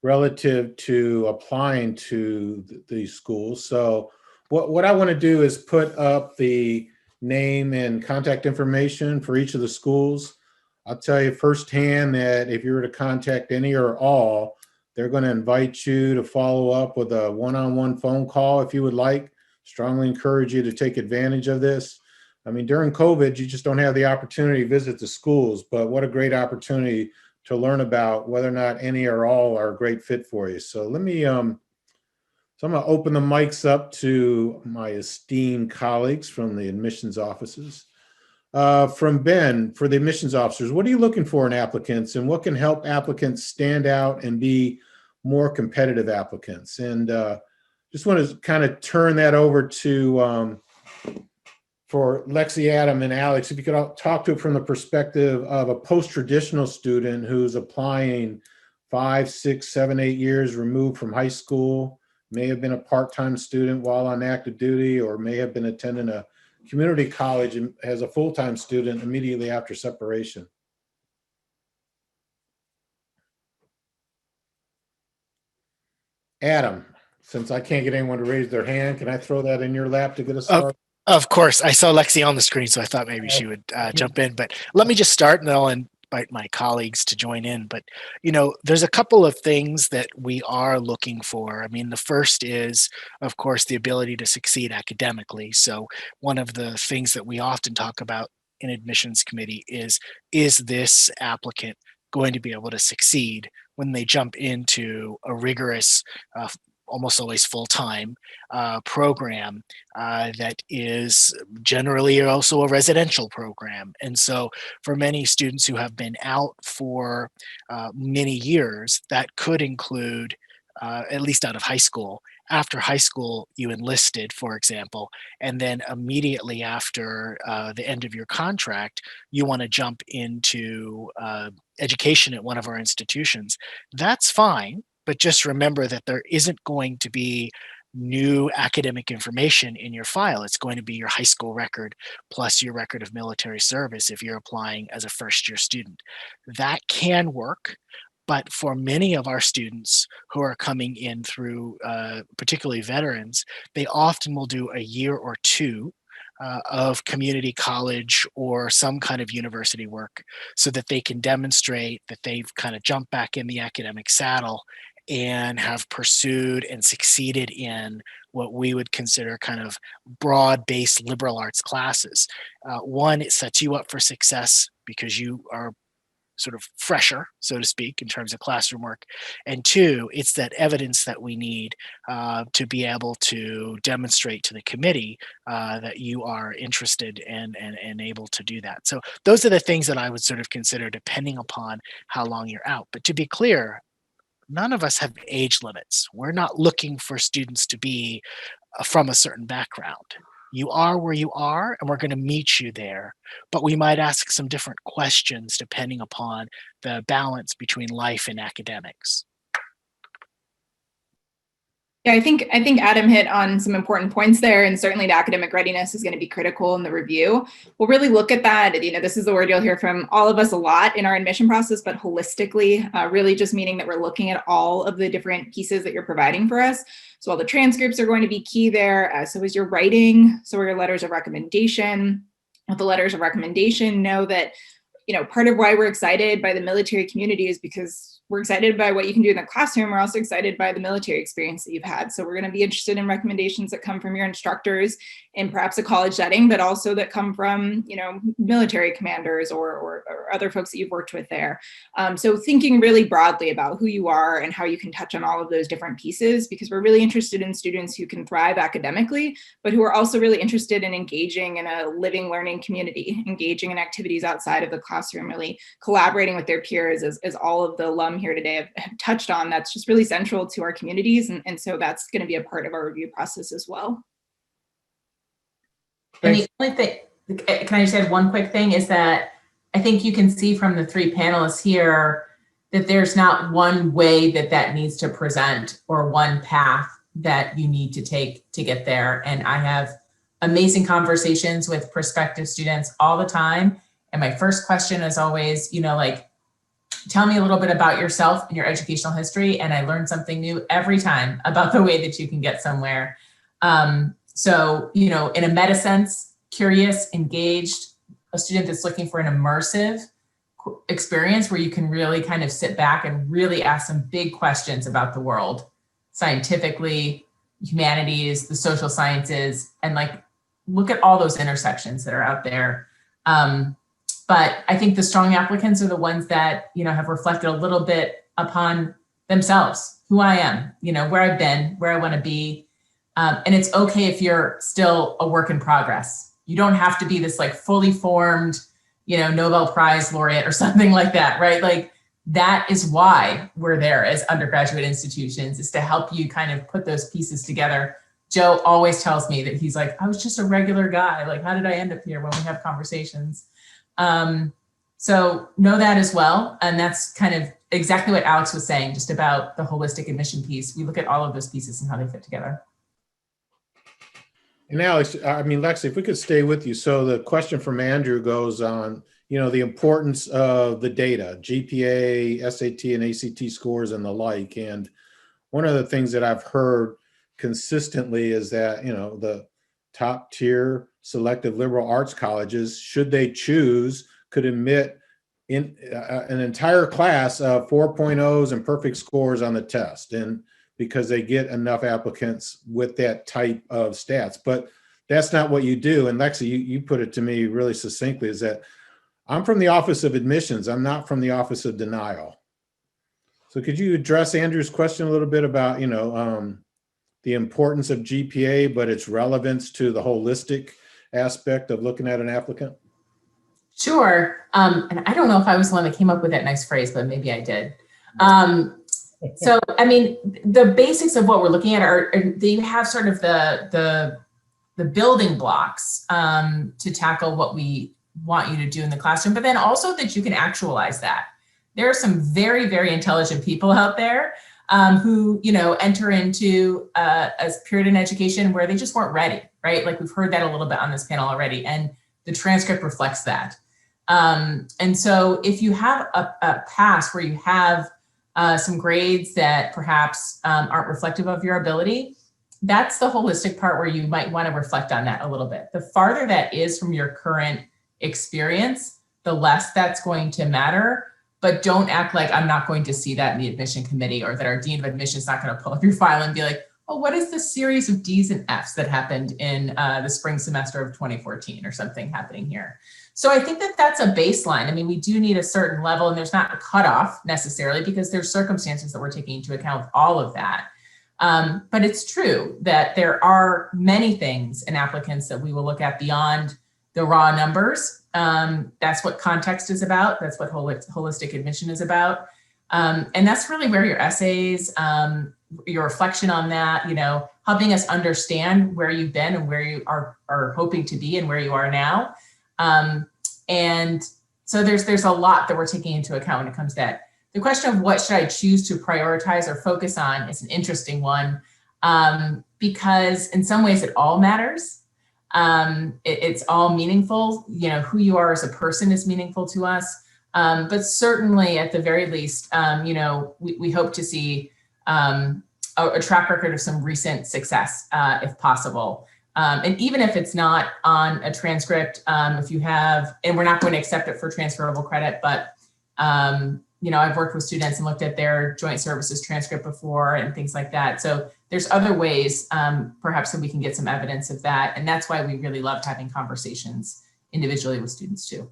relative to applying to these schools. So what I want to do is put up the name and contact information for each of the schools. I'll tell you firsthand that if you were to contact any or all, they're going to invite you to follow up with a one-on-one phone call if you would like. Strongly encourage you to take advantage of this. I mean, during COVID, you just don't have the opportunity to visit the schools, but what a great opportunity to learn about whether or not any or all are a great fit for you. So let me, so I'm going to open the mics up to my esteemed colleagues from the admissions offices. From Ben, for the admissions officers, what are you looking for in applicants and what can help applicants stand out and be more competitive applicants? And just want to kind of turn that over to, for Lexi, Adam, and Alex, if you could all talk to it from the perspective of a post-traditional student who's applying 5, 6, 7, 8 years removed from high school, may have been a part-time student while on active duty, or may have been attending a community college and as a full-time student immediately after separation. Adam, since I can't get anyone to raise their hand, can I throw that in your lap to get us started? Of course. I saw Lexi on the screen, so I thought maybe she would jump in. But let me just start, and then I'll invite my colleagues to join in. But, you know, there's a couple of things that we are looking for. I mean, the first is, of course, the ability to succeed academically. So one of the things that we often talk about in admissions committee is this applicant going to be able to succeed when they jump into a rigorous almost always full-time program that is generally also a residential program. And so for many students who have been out for many years, that could include, at least out of high school, after high school you enlisted, for example, and then immediately after the end of your contract, you want to jump into education at one of our institutions. That's fine. But just remember that there isn't going to be new academic information in your file. It's going to be your high school record plus your record of military service if you're applying as a first-year student. That can work, but for many of our students who are coming in through, particularly veterans, they often will do a year or 2 of community college or some kind of university work so that they can demonstrate that they've kind of jumped back in the academic saddle and have pursued and succeeded in what we would consider kind of broad-based liberal arts classes. One, it sets you up for success because you are sort of fresher, so to speak, in terms of classroom work. And 2, it's that evidence that we need to be able to demonstrate to the committee that you are interested and able to do that. So those are the things that I would sort of consider depending upon how long you're out. But to be clear, none of us have age limits. We're not looking for students to be from a certain background. You are where you are, and we're going to meet you there. But we might ask some different questions depending upon the balance between life and academics. Yeah, I think Adam hit on some important points there, and certainly the academic readiness is going to be critical in the review. We'll really look at that. You know, this is the word you'll hear from all of us a lot in our admission process, but holistically, really just meaning that we're looking at all of the different pieces that you're providing for us. So all the transcripts are going to be key there. So is your writing, so are your letters of recommendation. With the letters of recommendation, know that, you know, part of why we're excited by the military community is because we're excited by what you can do in the classroom. We're also excited by the military experience that you've had. So we're going to be interested in recommendations that come from your instructors in perhaps a college setting, but also that come from, military commanders or other folks that you've worked with there. So thinking really broadly about who you are and how you can touch on all of those different pieces, because we're really interested in students who can thrive academically, but who are also really interested in engaging in a living, learning community, engaging in activities outside of the classroom, really collaborating with their peers, as all of the alum here today have touched on. That's just really central to our communities. And so that's going to be a part of our review process as well. And the only thing, can I just add one quick thing, is that I think you can see from the three panelists here that there's not one way that needs to present or one path that you need to take to get there. And I have amazing conversations with prospective students all the time. And my first question is always, tell me a little bit about yourself and your educational history. And I learn something new every time about the way that you can get somewhere. So, in a meta sense, curious, engaged, a student that's looking for an immersive experience where you can really kind of sit back and really ask some big questions about the world, scientifically, humanities, the social sciences, and look at all those intersections that are out there. But I think the strong applicants are the ones that, have reflected a little bit upon themselves, who I am, where I've been, where I want to be. And it's okay if you're still a work in progress. You don't have to be this fully formed, Nobel Prize laureate or something like that, right? That is why we're there as undergraduate institutions, is to help you kind of put those pieces together. Joe always tells me that he's I was just a regular guy. How did I end up here when we have conversations? So know that as well. And that's kind of exactly what Alex was saying, just about the holistic admission piece. We look at all of those pieces and how they fit together. And Alex, Lexi, if we could stay with you. So the question from Andrew goes on, the importance of the data, GPA, SAT and ACT scores and the like. And one of the things that I've heard consistently is that, the top tier selective liberal arts colleges, should they choose, could admit in an entire class of 4.0s and perfect scores on the test. And because they get enough applicants with that type of stats. But that's not what you do. And Lexi, you put it to me really succinctly, is that I'm from the Office of Admissions. I'm not from the Office of Denial. So could you address Andrew's question a little bit about, the importance of GPA, but its relevance to the holistic aspect of looking at an applicant? Sure. And I don't know if I was the one that came up with that nice phrase, but maybe I did. So, the basics of what we're looking at are you have sort of the building blocks to tackle what we want you to do in the classroom, but then also that you can actualize that. There are some very, very intelligent people out there who, enter into a period in education where they just weren't ready, right? We've heard that a little bit on this panel already, and the transcript reflects that. And so if you have a pass where you have some grades that perhaps aren't reflective of your ability, that's the holistic part where you might want to reflect on that a little bit. The farther that is from your current experience, the less that's going to matter. But don't act like I'm not going to see that in the admission committee, or that our dean of admission is not going to pull up your file and be like, oh, what is this series of D's and F's that happened in the spring semester of 2014 or something happening here? So I think that that's a baseline. We do need a certain level, and there's not a cutoff necessarily, because there's circumstances that we're taking into account with all of that. But it's true that there are many things in applicants that we will look at beyond the raw numbers. That's what context is about. That's what holistic admission is about. And that's really where your essays, your reflection on that, helping us understand where you've been and where you are hoping to be and where you are now. And so there's a lot that we're taking into account when it comes to that. The question of what should I choose to prioritize or focus on is an interesting one, because in some ways it all matters. It's all meaningful. Who you are as a person is meaningful to us. But certainly at the very least, we hope to see a track record of some recent success, if possible. And even if it's not on a transcript, if you have, and we're not going to accept it for transferable credit, but I've worked with students and looked at their joint services transcript before and things like that. So there's other ways perhaps that we can get some evidence of that. And that's why we really loved having conversations individually with students too.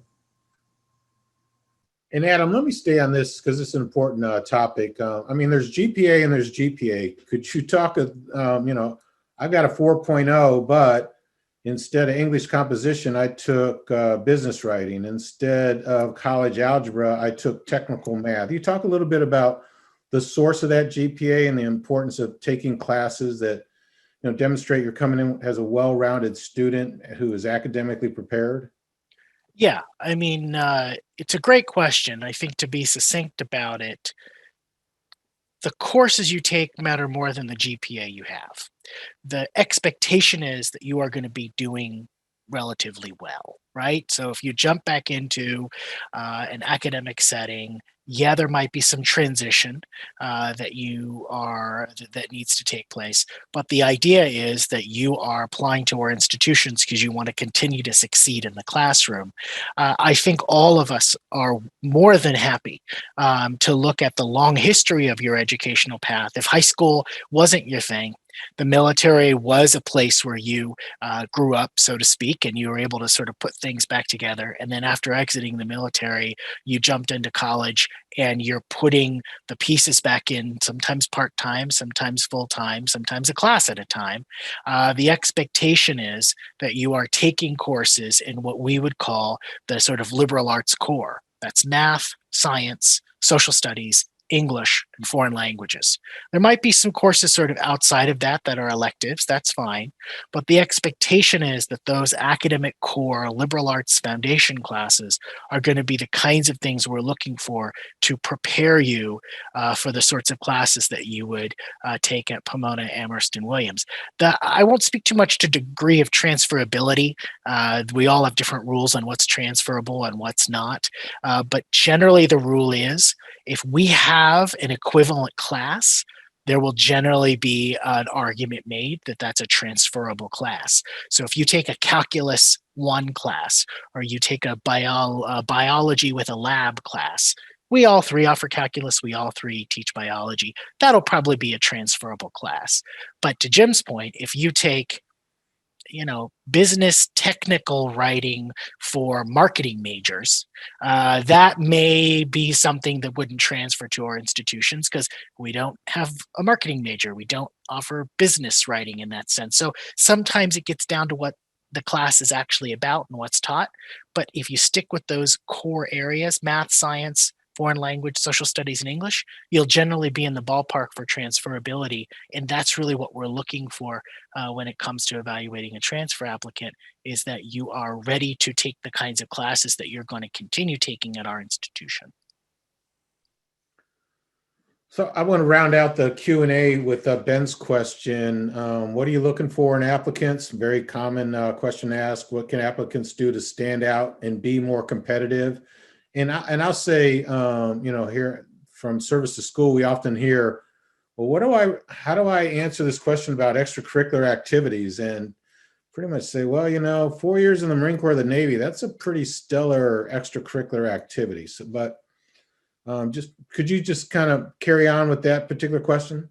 And Adam, let me stay on this because it's an important topic. There's GPA and there's GPA. Could you talk, I've got a 4.0, but instead of English composition, I took business writing. Instead of college algebra, I took technical math. You talk a little bit about the source of that GPA and the importance of taking classes that demonstrate you're coming in as a well-rounded student who is academically prepared? Yeah, it's a great question. I think to be succinct about it, the courses you take matter more than the GPA you have. The expectation is that you are going to be doing relatively well, right? So if you jump back into an academic setting, yeah, there might be some transition that needs to take place. But the idea is that you are applying to our institutions because you want to continue to succeed in the classroom. I think all of us are more than happy to look at the long history of your educational path. If high school wasn't your thing, the military was a place where you grew up, so to speak, and you were able to sort of put things back together. And then after exiting the military, you jumped into college and you're putting the pieces back in, sometimes part-time, sometimes full-time, sometimes a class at a time. The expectation is that you are taking courses in what we would call the sort of liberal arts core. That's math, science, social studies, English, and foreign languages. There might be some courses sort of outside of that are electives, that's fine. But the expectation is that those academic core liberal arts foundation classes are going to be the kinds of things we're looking for to prepare you for the sorts of classes that you would take at Pomona, Amherst, and Williams. I won't speak too much to degree of transferability. We all have different rules on what's transferable and what's not. But generally the rule is, if we have an equivalent class, there will generally be an argument made that that's a transferable class. So if you take a calculus 1 class, or you take a biology with a lab class, we all three offer calculus, we all three teach biology, that'll probably be a transferable class. But to Jim's point, if you take business technical writing for marketing majors, that may be something that wouldn't transfer to our institutions because we don't have a marketing major. We don't offer business writing in that sense. So sometimes it gets down to what the class is actually about and what's taught. But if you stick with those core areas, math, science, foreign language, social studies, and English, you'll generally be in the ballpark for transferability. And that's really what we're looking for when it comes to evaluating a transfer applicant, is that you are ready to take the kinds of classes that you're going to continue taking at our institution. So I want to round out the Q&A with Ben's question. What are you looking for in applicants? Very common question to ask. What can applicants do to stand out and be more competitive? And I'll say, here from service to school, we often hear, well, how do I answer this question about extracurricular activities? And pretty much say, well, 4 years in the Marine Corps or the Navy, that's a pretty stellar extracurricular activity. So, but could you just kind of carry on with that particular question?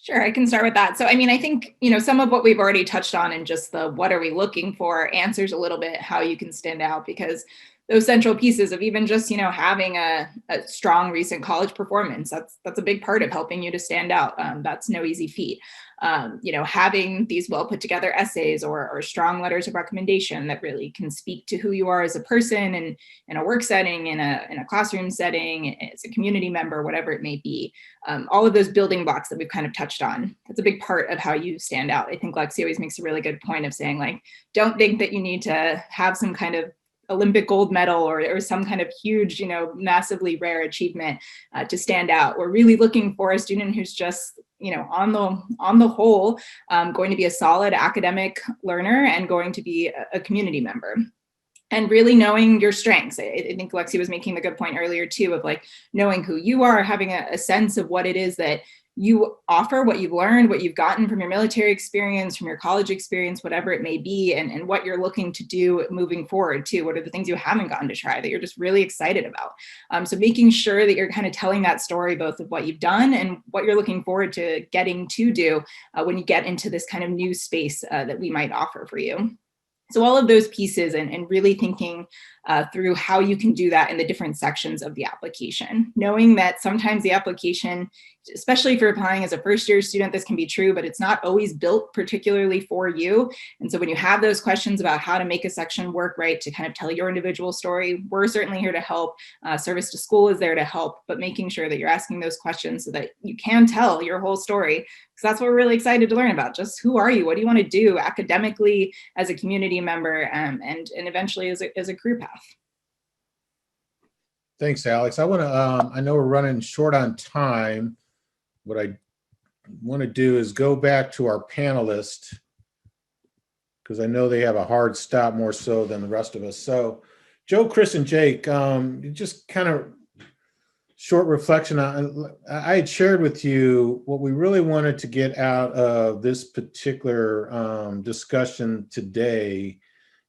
Sure, I can start with that. So, I think, some of what we've already touched on and just the what are we looking for answers a little bit how you can stand out, because those central pieces of even just, having a strong recent college performance, that's a big part of helping you to stand out. That's no easy feat. Having these well put together essays or strong letters of recommendation that really can speak to who you are as a person and in a work setting, in a classroom setting, as a community member, whatever it may be. All of those building blocks that we've kind of touched on, that's a big part of how you stand out. I think Lexi always makes a really good point of saying, like, don't think that you need to have some kind of Olympic gold medal or some kind of huge, massively rare achievement to stand out. We're really looking for a student who's just, on the whole, going to be a solid academic learner and going to be a community member. And really knowing your strengths. I think Lexi was making the good point earlier too, of like knowing who you are, having a sense of what it is that you offer what you've learned, what you've gotten from your military experience, from your college experience, whatever it may be, and what you're looking to do moving forward too. What are the things you haven't gotten to try that you're just really excited about? So making sure that you're kind of telling that story, both of what you've done and what you're looking forward to getting to do when you get into this kind of new space that we might offer for you. So all of those pieces and really thinking through how you can do that in the different sections of the application, knowing that sometimes the application, especially if you're applying as a first-year student, this can be true, but it's not always built particularly for you. And so when you have those questions about how to make a section work right to kind of tell your individual story, we're certainly here to help. Service to School is there to help, but making sure that you're asking those questions so that you can tell your whole story, because that's what we're really excited to learn about. Just who are you? What do you want to do academically, as a community member, and eventually as a career path? Thanks, Alex. I want to, I know we're running short on time. What I want to do is go back to our panelists, because I know they have a hard stop more so than the rest of us. So Joe, Chris, and Jake, just kind of short reflection. I had shared with you what we really wanted to get out of this particular discussion today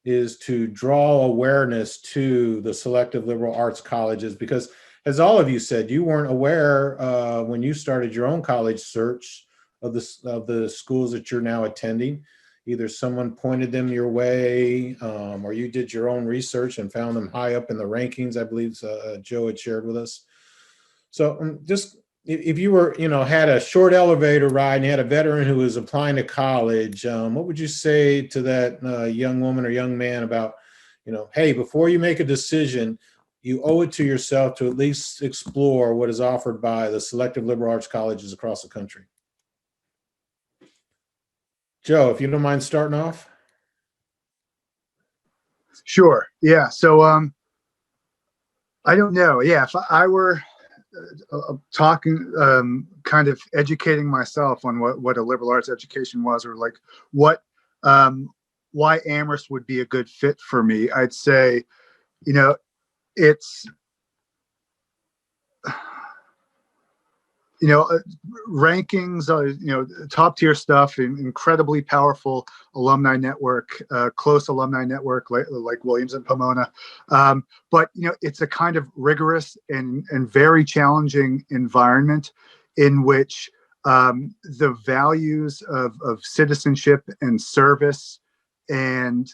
is to draw awareness to the selective liberal arts colleges, because as all of you said, you weren't aware when you started your own college search of the schools that you're now attending. Either someone pointed them your way, or you did your own research and found them high up in the rankings, I believe Joe had shared with us. So just if you were, had a short elevator ride and you had a veteran who was applying to college, what would you say to that young woman or young man about, hey, before you make a decision, you owe it to yourself to at least explore what is offered by the selective liberal arts colleges across the country? Joe, if you don't mind starting off. Sure. Yeah. So I don't know. Yeah. If I were talking, kind of educating myself on what a liberal arts education was, or like why Amherst would be a good fit for me, I'd say, it's, rankings, top tier stuff, incredibly powerful alumni network, close alumni network like Williams and Pomona. But, it's a kind of rigorous and very challenging environment in which the values of citizenship and service and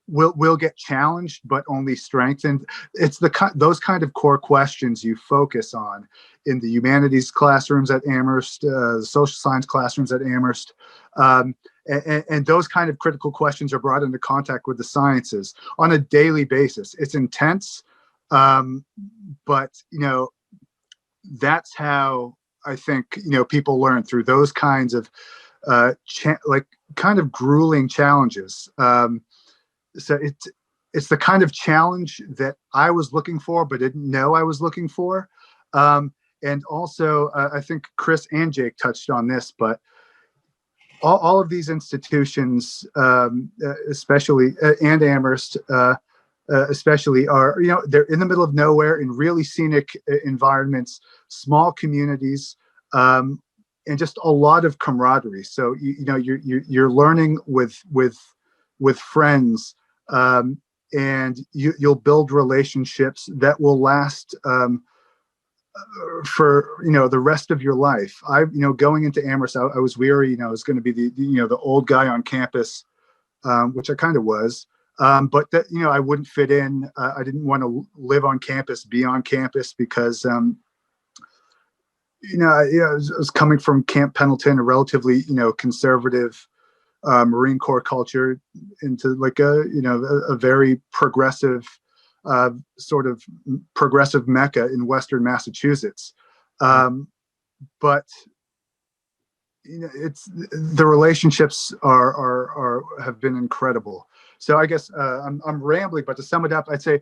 will get challenged, but only strengthened. It's those kind of core questions you focus on in the humanities classrooms at Amherst, the social science classrooms at Amherst. And those kind of critical questions are brought into contact with the sciences on a daily basis. It's intense, but, that's how I think, people learn, through those kinds of kind of grueling challenges. So it's the kind of challenge that I was looking for, but didn't know I was looking for. And also, I think Chris and Jake touched on this, but all of these institutions, especially, and Amherst, especially, are, they're in the middle of nowhere in really scenic environments, small communities, and just a lot of camaraderie. So you're learning with friends, and you'll build relationships that will last for the rest of your life. Going into Amherst, I was weary. I was going to be the old guy on campus, which I kind of was. But that I wouldn't fit in. I didn't want to live on campus, be on campus, because I was coming from Camp Pendleton, a relatively conservative Marine Corps culture, into like a very progressive sort of progressive mecca in Western Massachusetts. But it's the relationships have been incredible. So I guess I'm rambling, but to sum it up, I'd say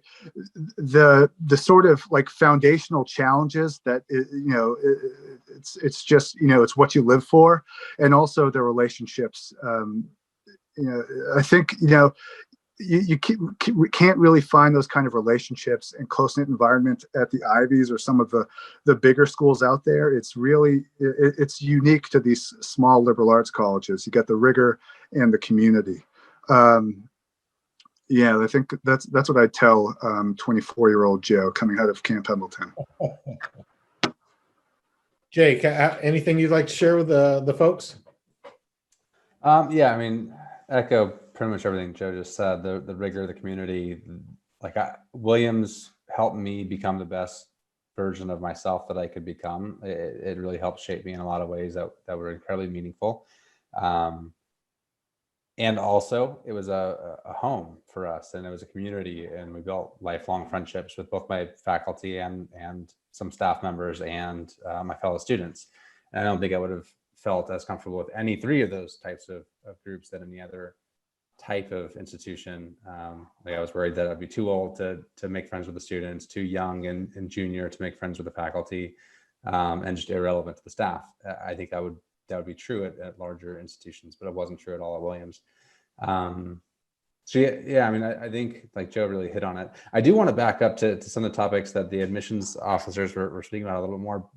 the sort of like foundational challenges that it's just it's what you live for, and also the relationships. I think we can't really find those kind of relationships and close-knit environment at the Ivies or some of the bigger schools out there. It's really, it's unique to these small liberal arts colleges. You get the rigor and the community. Yeah, I think that's what I tell 24-year-old Joe coming out of Camp Hamilton. Jake, anything you'd like to share with the folks? Yeah, I mean, echo pretty much everything Joe just said. The rigor of the community, like Williams helped me become the best version of myself that I could become. It really helped shape me in a lot of ways that were incredibly meaningful. And also, it was a home for us, and it was a community, and we built lifelong friendships with both my faculty and some staff members and my fellow students. And I don't think I would have felt as comfortable with any three of those types of groups than any other type of institution. Like I was worried that I'd be too old to make friends with the students, too young and junior to make friends with the faculty, and just irrelevant to the staff. I think that would be true at larger institutions, but it wasn't true at all at Williams. So yeah, I mean, I think like Joe really hit on it. I do want to back up to some of the topics that the admissions officers were speaking about a little bit more,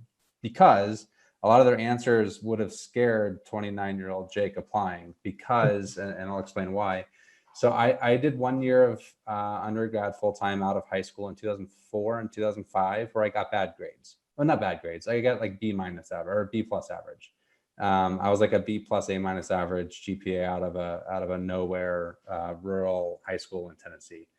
because a lot of their answers would have scared 29-year-old Jake applying, because, and I'll explain why. So I did 1 year of undergrad full-time out of high school in 2004 and 2005, where I got bad grades. Well, not bad grades. I got like B- average or B+ average. I was like a B+ A- average GPA out of a nowhere rural high school in Tennessee.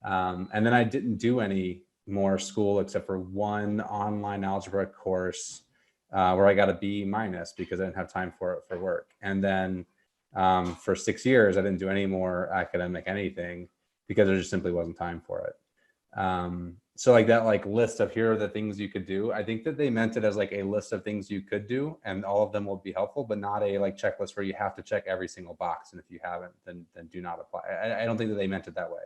And then I didn't do any more school except for one online algebra course where I got a B- because I didn't have time for it for work. And then for 6 years, I didn't do any more academic anything because there just simply wasn't time for it. So like that like list of here are the things you could do. I think that they meant it as like a list of things you could do, and all of them will be helpful, but not a like checklist where you have to check every single box. And if you haven't, then do not apply. I don't think that they meant it that way.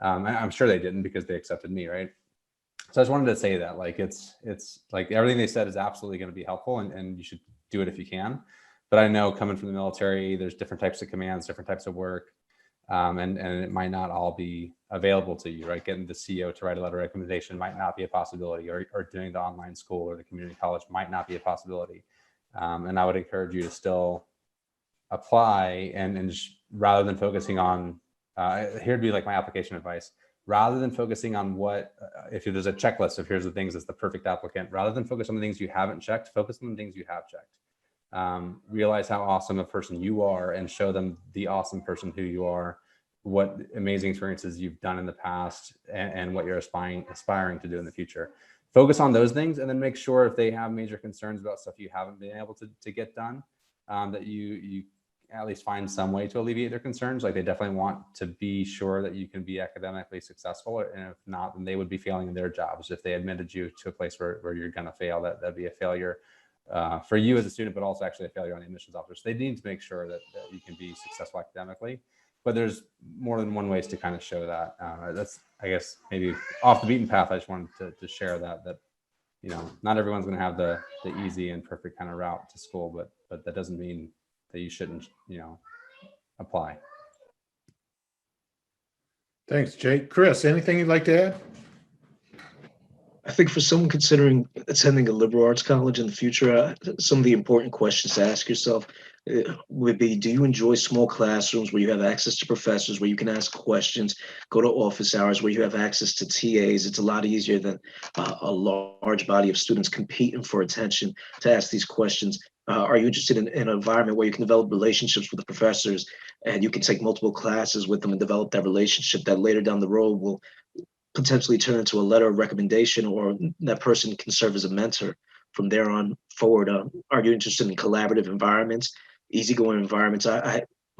I'm sure they didn't, because they accepted me, right? So I just wanted to say that like it's like everything they said is absolutely going to be helpful, and you should do it if you can. But I know coming from the military, there's different types of commands, different types of work. And it might not all be available to you, right? Getting the CEO to write a letter of recommendation might not be a possibility, or doing the online school or the community college might not be a possibility. And I would encourage you to still apply, and just, rather than focusing on, here'd be like my application advice, rather than focusing on what, if there's a checklist of here's the things that's the perfect applicant, rather than focus on the things you haven't checked, focus on the things you have checked. Realize how awesome a person you are, and show them the awesome person who you are, what amazing experiences you've done in the past, and what you're aspiring to do in the future. Focus on those things, and then make sure if they have major concerns about stuff you haven't been able to get done, that you at least find some way to alleviate their concerns. Like they definitely want to be sure that you can be academically successful, and if not, then they would be failing in their jobs. If they admitted you to a place where you're going to fail, that'd be a failure for you as a student, but also actually a failure on the admissions officer. So they need to make sure that you can be successful academically. But there's more than one ways to kind of show that. That's, I guess, maybe off the beaten path. I just wanted to share that you know, not everyone's going to have the easy and perfect kind of route to school, but that doesn't mean that you shouldn't, you know, apply. Thanks, Jake. Chris, anything you'd like to add? I think for someone considering attending a liberal arts college in the future, some of the important questions to ask yourself would be, do you enjoy small classrooms where you have access to professors, where you can ask questions, go to office hours, where you have access to TAs? It's a lot easier than a large body of students competing for attention to ask these questions. Are you interested in an environment where you can develop relationships with the professors, and you can take multiple classes with them and develop that relationship that later down the road will potentially turn into a letter of recommendation, or that person can serve as a mentor from there on forward? Are you interested in collaborative environments, easygoing environments?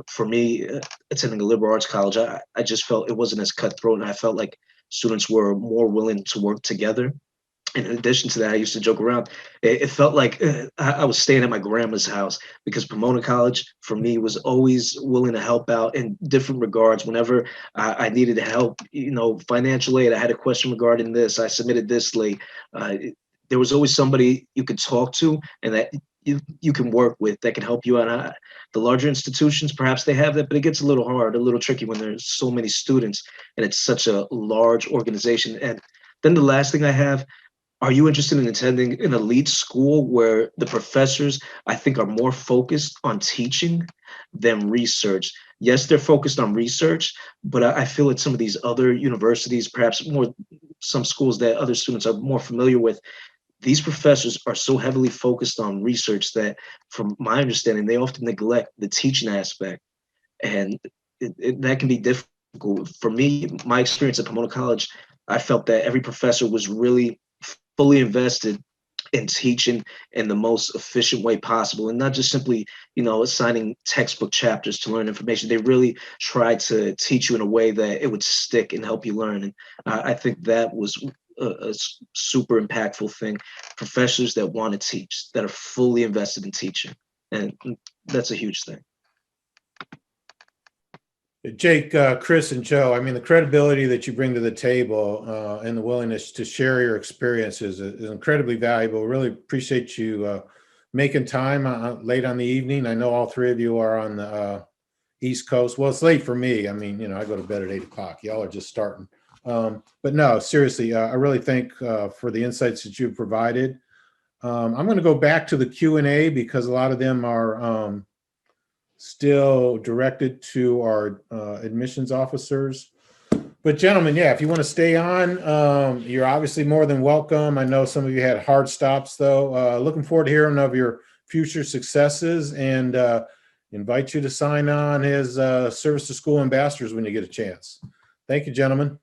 For me, attending a liberal arts college, I just felt it wasn't as cutthroat, and I felt like students were more willing to work together. And in addition to that, I used to joke around. It felt like I was staying at my grandma's house, because Pomona College, for me, was always willing to help out in different regards. Whenever I needed help, you know, financial aid, I had a question regarding this, I submitted this late. There was always somebody you could talk to, and that you can work with that can help you out. The larger institutions, perhaps they have that, but it gets a little hard, a little tricky when there's so many students and it's such a large organization. And then the last thing I have, are you interested in attending an elite school where the professors, I think, are more focused on teaching than research? Yes, they're focused on research, but I feel at some of these other universities, perhaps more some schools that other students are more familiar with, these professors are so heavily focused on research that, from my understanding, they often neglect the teaching aspect. And that can be difficult. For me, my experience at Pomona College, I felt that every professor was really fully invested in teaching in the most efficient way possible, and not just simply, assigning textbook chapters to learn information. They really tried to teach you in a way that it would stick and help you learn. And I think that was a super impactful thing. Professors that want to teach, that are fully invested in teaching, and that's a huge thing. Jake, Chris, and Joe, I mean, the credibility that you bring to the table and the willingness to share your experiences is incredibly valuable. Really appreciate you making time late on the evening. I know all three of you are on the East Coast. Well, it's late for me. I mean, I go to bed at 8 o'clock. Y'all are just starting. But no, seriously, I really thank for the insights that you've provided. I'm going to go back to the Q&A because a lot of them are still directed to our admissions officers. But gentlemen, yeah, if you want to stay on, you're obviously more than welcome. I know some of you had hard stops though. Looking forward to hearing of your future successes, and invite you to sign on as Service to School ambassadors when you get a chance. Thank you, gentlemen.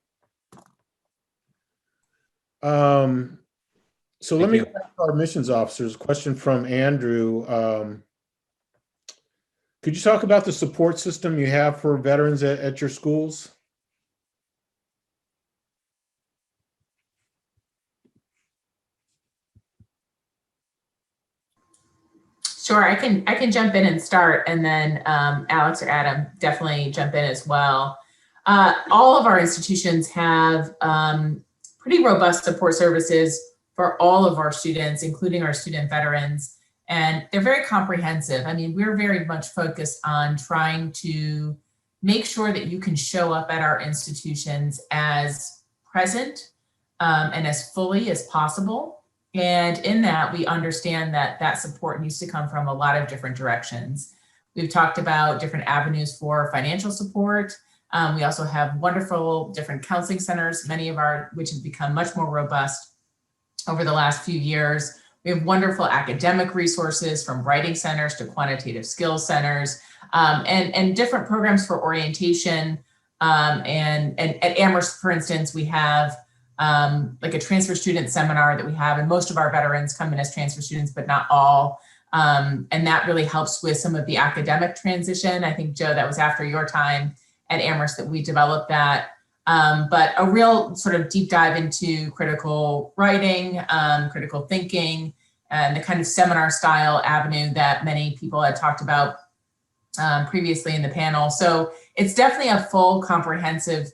So let me go back to our admissions officers. Question from Andrew. Could you talk about the support system you have for veterans at your schools? Sure, I can jump in and start, and then Alex or Adam definitely jump in as well. All of our institutions have pretty robust support services for all of our students, including our student veterans. And they're very comprehensive. I mean, we're very much focused on trying to make sure that you can show up at our institutions as present and as fully as possible. And in that, we understand that that support needs to come from a lot of different directions. We've talked about different avenues for financial support. We also have wonderful different counseling centers, many of which have become much more robust over the last few years. We have wonderful academic resources, from writing centers to quantitative skills centers, and different programs for orientation. And at Amherst, for instance, we have like a transfer student seminar that we have, and most of our veterans come in as transfer students, but not all. And that really helps with some of the academic transition. I think, Joe, that was after your time at Amherst that we developed that. But a real sort of deep dive into critical writing, critical thinking, and the kind of seminar style avenue that many people had talked about previously in the panel. So it's definitely a full comprehensive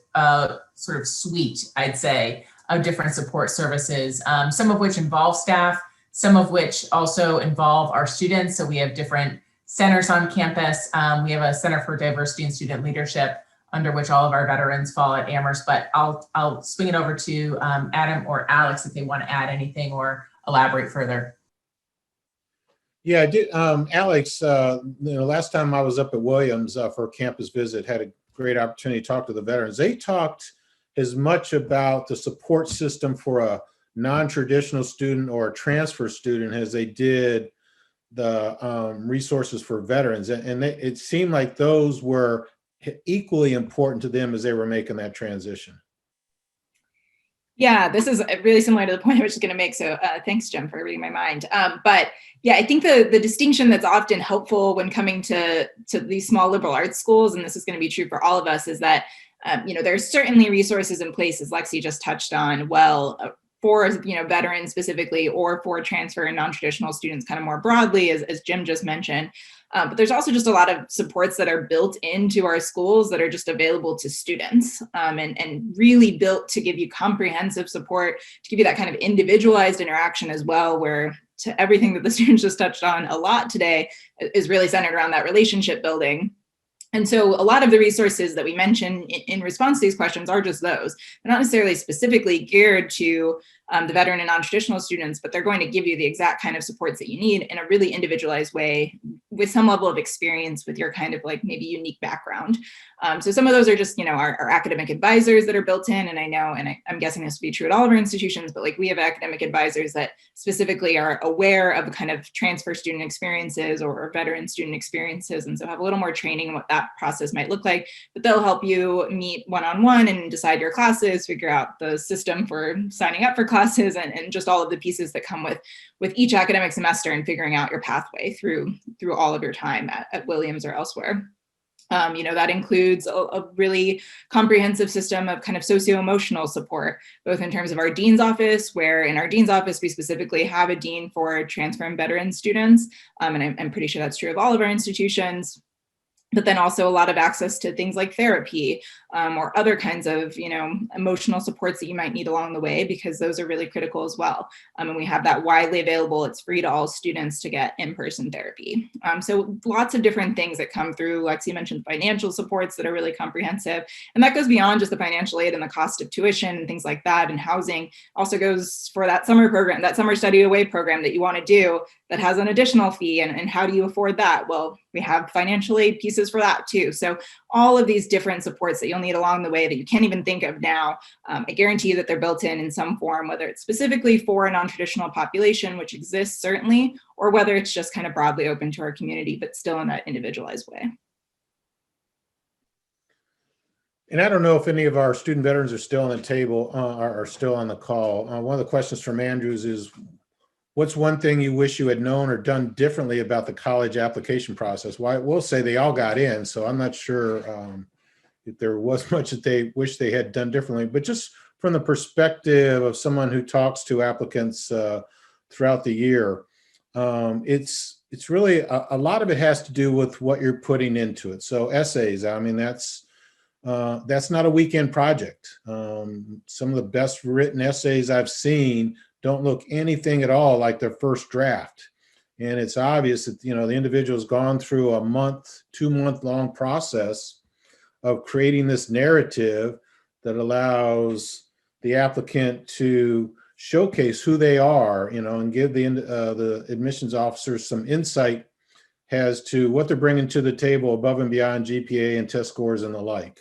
sort of suite, I'd say, of different support services, some of which involve staff, some of which also involve our students. So we have different centers on campus. We have a Center for Diversity and Student Leadership, under which all of our veterans fall at Amherst, but I'll swing it over to Adam or Alex if they want to add anything or elaborate further. Yeah, I did. Alex, last time I was up at Williams for a campus visit, had a great opportunity to talk to the veterans. They talked as much about the support system for a non-traditional student or a transfer student as they did the resources for veterans. And it seemed like those were equally important to them as they were making that transition. Yeah, this is really similar to the point I was just going to make. So thanks, Jim, for reading my mind. But yeah, I think the distinction that's often helpful when coming to these small liberal arts schools, and this is going to be true for all of us, is that there's certainly resources in place, as Lexi just touched on, for veterans specifically, or for transfer and non-traditional students kind of more broadly, as Jim just mentioned. But there's also just a lot of supports that are built into our schools that are just available to students, and really built to give you comprehensive support, to give you that kind of individualized interaction as well, where to everything that the students just touched on a lot today is really centered around that relationship building. And so a lot of the resources that we mention in response to these questions are just those. They're not necessarily specifically geared to the veteran and non-traditional students, but they're going to give you the exact kind of supports that you need in a really individualized way with some level of experience with your kind of like maybe unique background. So some of those are just, our academic advisors that are built in. And I know, and I'm guessing this would be true at all of our institutions, but like we have academic advisors that specifically are aware of kind of transfer student experiences or veteran student experiences. And so have a little more training in what that process might look like, but they'll help you meet one-on-one and decide your classes, figure out the system for signing up for classes and just all of the pieces that come with each academic semester and figuring out your pathway through all of your time at Williams or elsewhere. That includes a really comprehensive system of kind of socio-emotional support, both in terms of our dean's office, where in our dean's office, we specifically have a dean for transfer and veteran students. And I'm pretty sure that's true of all of our institutions. But then also a lot of access to things like therapy or other kinds of, emotional supports that you might need along the way, because those are really critical as well. And we have that widely available. It's free to all students to get in-person therapy. So lots of different things that come through. Lexi mentioned financial supports that are really comprehensive. And that goes beyond just the financial aid and the cost of tuition and things like that. And housing also goes for that summer program, that summer study away program that you want to do that has an additional fee. And how do you afford that? Well, we have financial aid pieces for that too. So all of these different supports that you'll need along the way that you can't even think of now, I guarantee you that they're built in some form, whether it's specifically for a non-traditional population, which exists certainly, or whether it's just kind of broadly open to our community, but still in that individualized way. And I don't know if any of our student veterans are still on the table are still on the call. One of the questions from Andrews is, what's one thing you wish you had known or done differently about the college application process? Well, I will say they all got in, so I'm not sure if there was much that they wish they had done differently, but just from the perspective of someone who talks to applicants throughout the year, it's really, a lot of it has to do with what you're putting into it. So essays, I mean, that's not a weekend project. Some of the best written essays I've seen don't look anything at all like their first draft. And it's obvious that, the individual's gone through a 2-month long process of creating this narrative that allows the applicant to showcase who they are, and give the admissions officers some insight as to what they're bringing to the table above and beyond GPA and test scores and the like.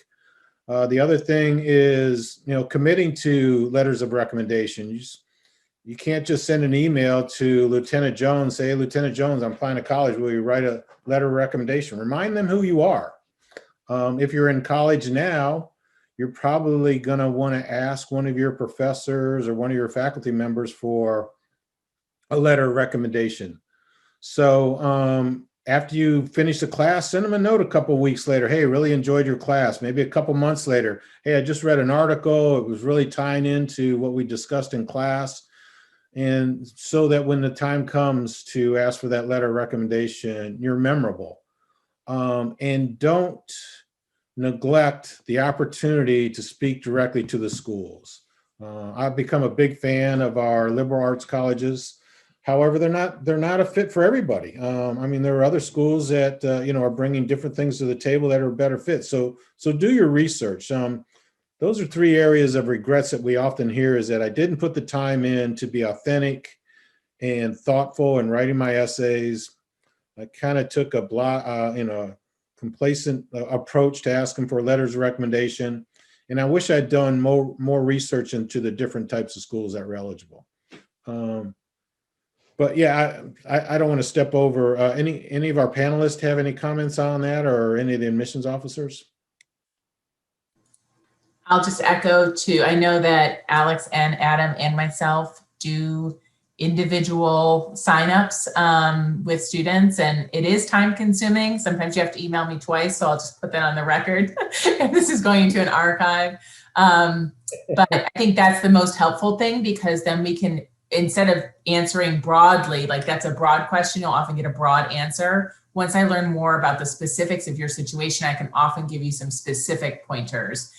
The other thing is, committing to letters of recommendation. You can't just send an email to Lieutenant Jones, say, hey, Lieutenant Jones, I'm applying to college. Will you write a letter of recommendation? Remind them who you are. If you're in college now, you're probably going to want to ask one of your professors or one of your faculty members for a letter of recommendation. So after you finish the class, send them a note a couple of weeks later. Hey, really enjoyed your class. Maybe a couple months later. Hey, I just read an article. It was really tying into what we discussed in class. And so that when the time comes to ask for that letter of recommendation, you're memorable. And don't neglect the opportunity to speak directly to the schools. I've become a big fan of our liberal arts colleges. However, they're not a fit for everybody. I mean, there are other schools that are bringing different things to the table that are a better fit. So do your research. Those are 3 areas of regrets that we often hear, is that I didn't put the time in to be authentic and thoughtful in writing my essays. I kind of took a complacent approach to asking for letters of recommendation. And I wish I'd done more research into the different types of schools that were eligible. But yeah, I don't want to step over. Any of our panelists have any comments on that, or any of the admissions officers? I'll just echo too. I know that Alex and Adam and myself do individual signups with students, and it is time consuming. Sometimes you have to email me twice, so I'll just put that on the record. And this is going into an archive. But I think that's the most helpful thing, because then we can, instead of answering broadly, like that's a broad question, you'll often get a broad answer. Once I learn more about the specifics of your situation, I can often give you some specific pointers.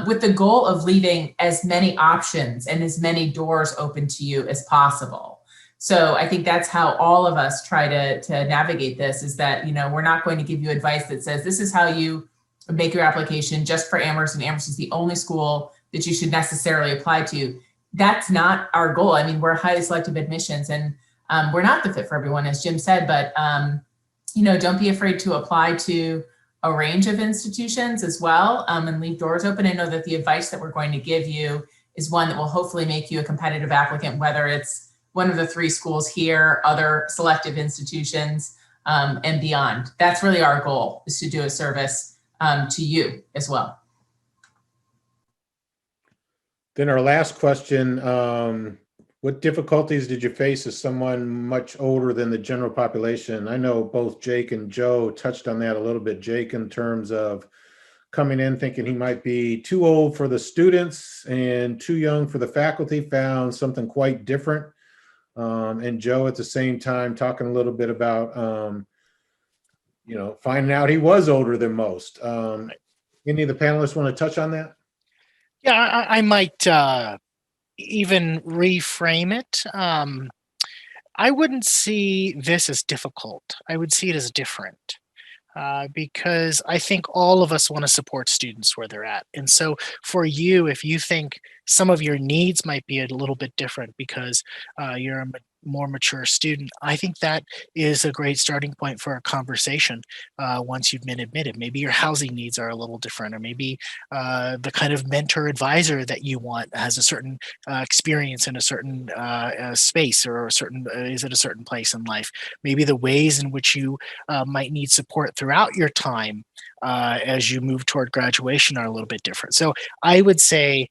With the goal of leaving as many options and as many doors open to you as possible. So I think that's how all of us try to navigate this, is that, we're not going to give you advice that says this is how you make your application just for Amherst, and Amherst is the only school that you should necessarily apply to. That's not our goal. I mean, we're highly selective admissions, and we're not the fit for everyone, as Jim said, but don't be afraid to apply to a range of institutions as well, and leave doors open. I know that the advice that we're going to give you is one that will hopefully make you a competitive applicant, whether it's one of the 3 schools here, other selective institutions, and beyond. That's really our goal, is to do a service to you as well. Then our last question, what difficulties did you face as someone much older than the general population? I know both Jake and Joe touched on that a little bit. Jake, in terms of coming in thinking he might be too old for the students and too young for the faculty, found something quite different. And Joe, at the same time, talking a little bit about, finding out he was older than most. Any of the panelists want to touch on that? Yeah, I might even reframe it. I wouldn't see this as difficult. I would see it as different. Because I think all of us want to support students where they're at. And so for you, if you think some of your needs might be a little bit different because you're a more mature student, I think that is a great starting point for a conversation once you've been admitted. Maybe your housing needs are a little different, or maybe the kind of mentor advisor that you want has a certain experience in a certain space, or is at a certain place in life. Maybe the ways in which you might need support throughout your time as you move toward graduation are a little bit different. So I would say,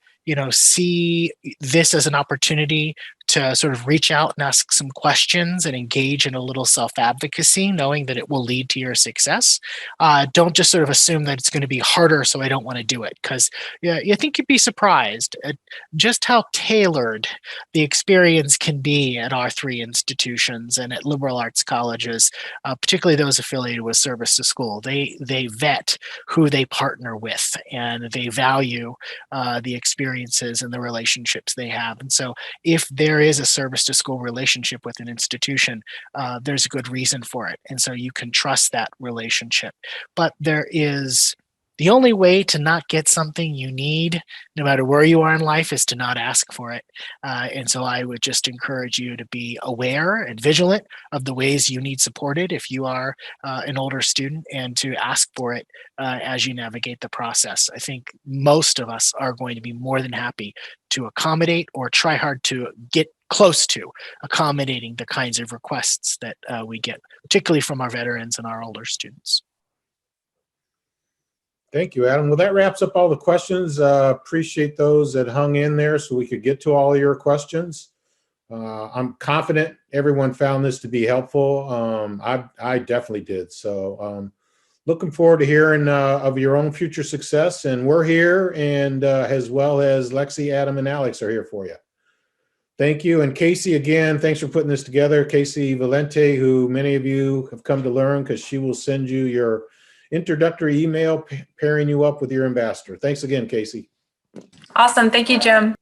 see this as an opportunity to sort of reach out and ask some questions and engage in a little self-advocacy, knowing that it will lead to your success. Don't just sort of assume that it's going to be harder, so I don't want to do it, because I think you'd be surprised at just how tailored the experience can be at our 3 institutions and at liberal arts colleges, particularly those affiliated with service to school. They vet who they partner with, and they value the experiences and the relationships they have. And so if there is a service to school relationship with an institution, there's a good reason for it. And so you can trust that relationship. But the only way to not get something you need, no matter where you are in life, is to not ask for it. And so I would just encourage you to be aware and vigilant of the ways you need supported if you are an older student, and to ask for it as you navigate the process. I think most of us are going to be more than happy to accommodate, or try hard to get close to accommodating the kinds of requests that we get, particularly from our veterans and our older students. Thank you, Adam. Well, that wraps up all the questions. Appreciate those that hung in there so we could get to all of your questions. I'm confident everyone found this to be helpful. I definitely did. So looking forward to hearing of your own future success. And we're here, and as well as Lexi, Adam, and Alex are here for you. Thank you. And Casey, again, thanks for putting this together. Casey Valente, who many of you have come to learn, because she will send you your introductory email pairing you up with your ambassador. Thanks again, Casey. Awesome. Thank you, Jim.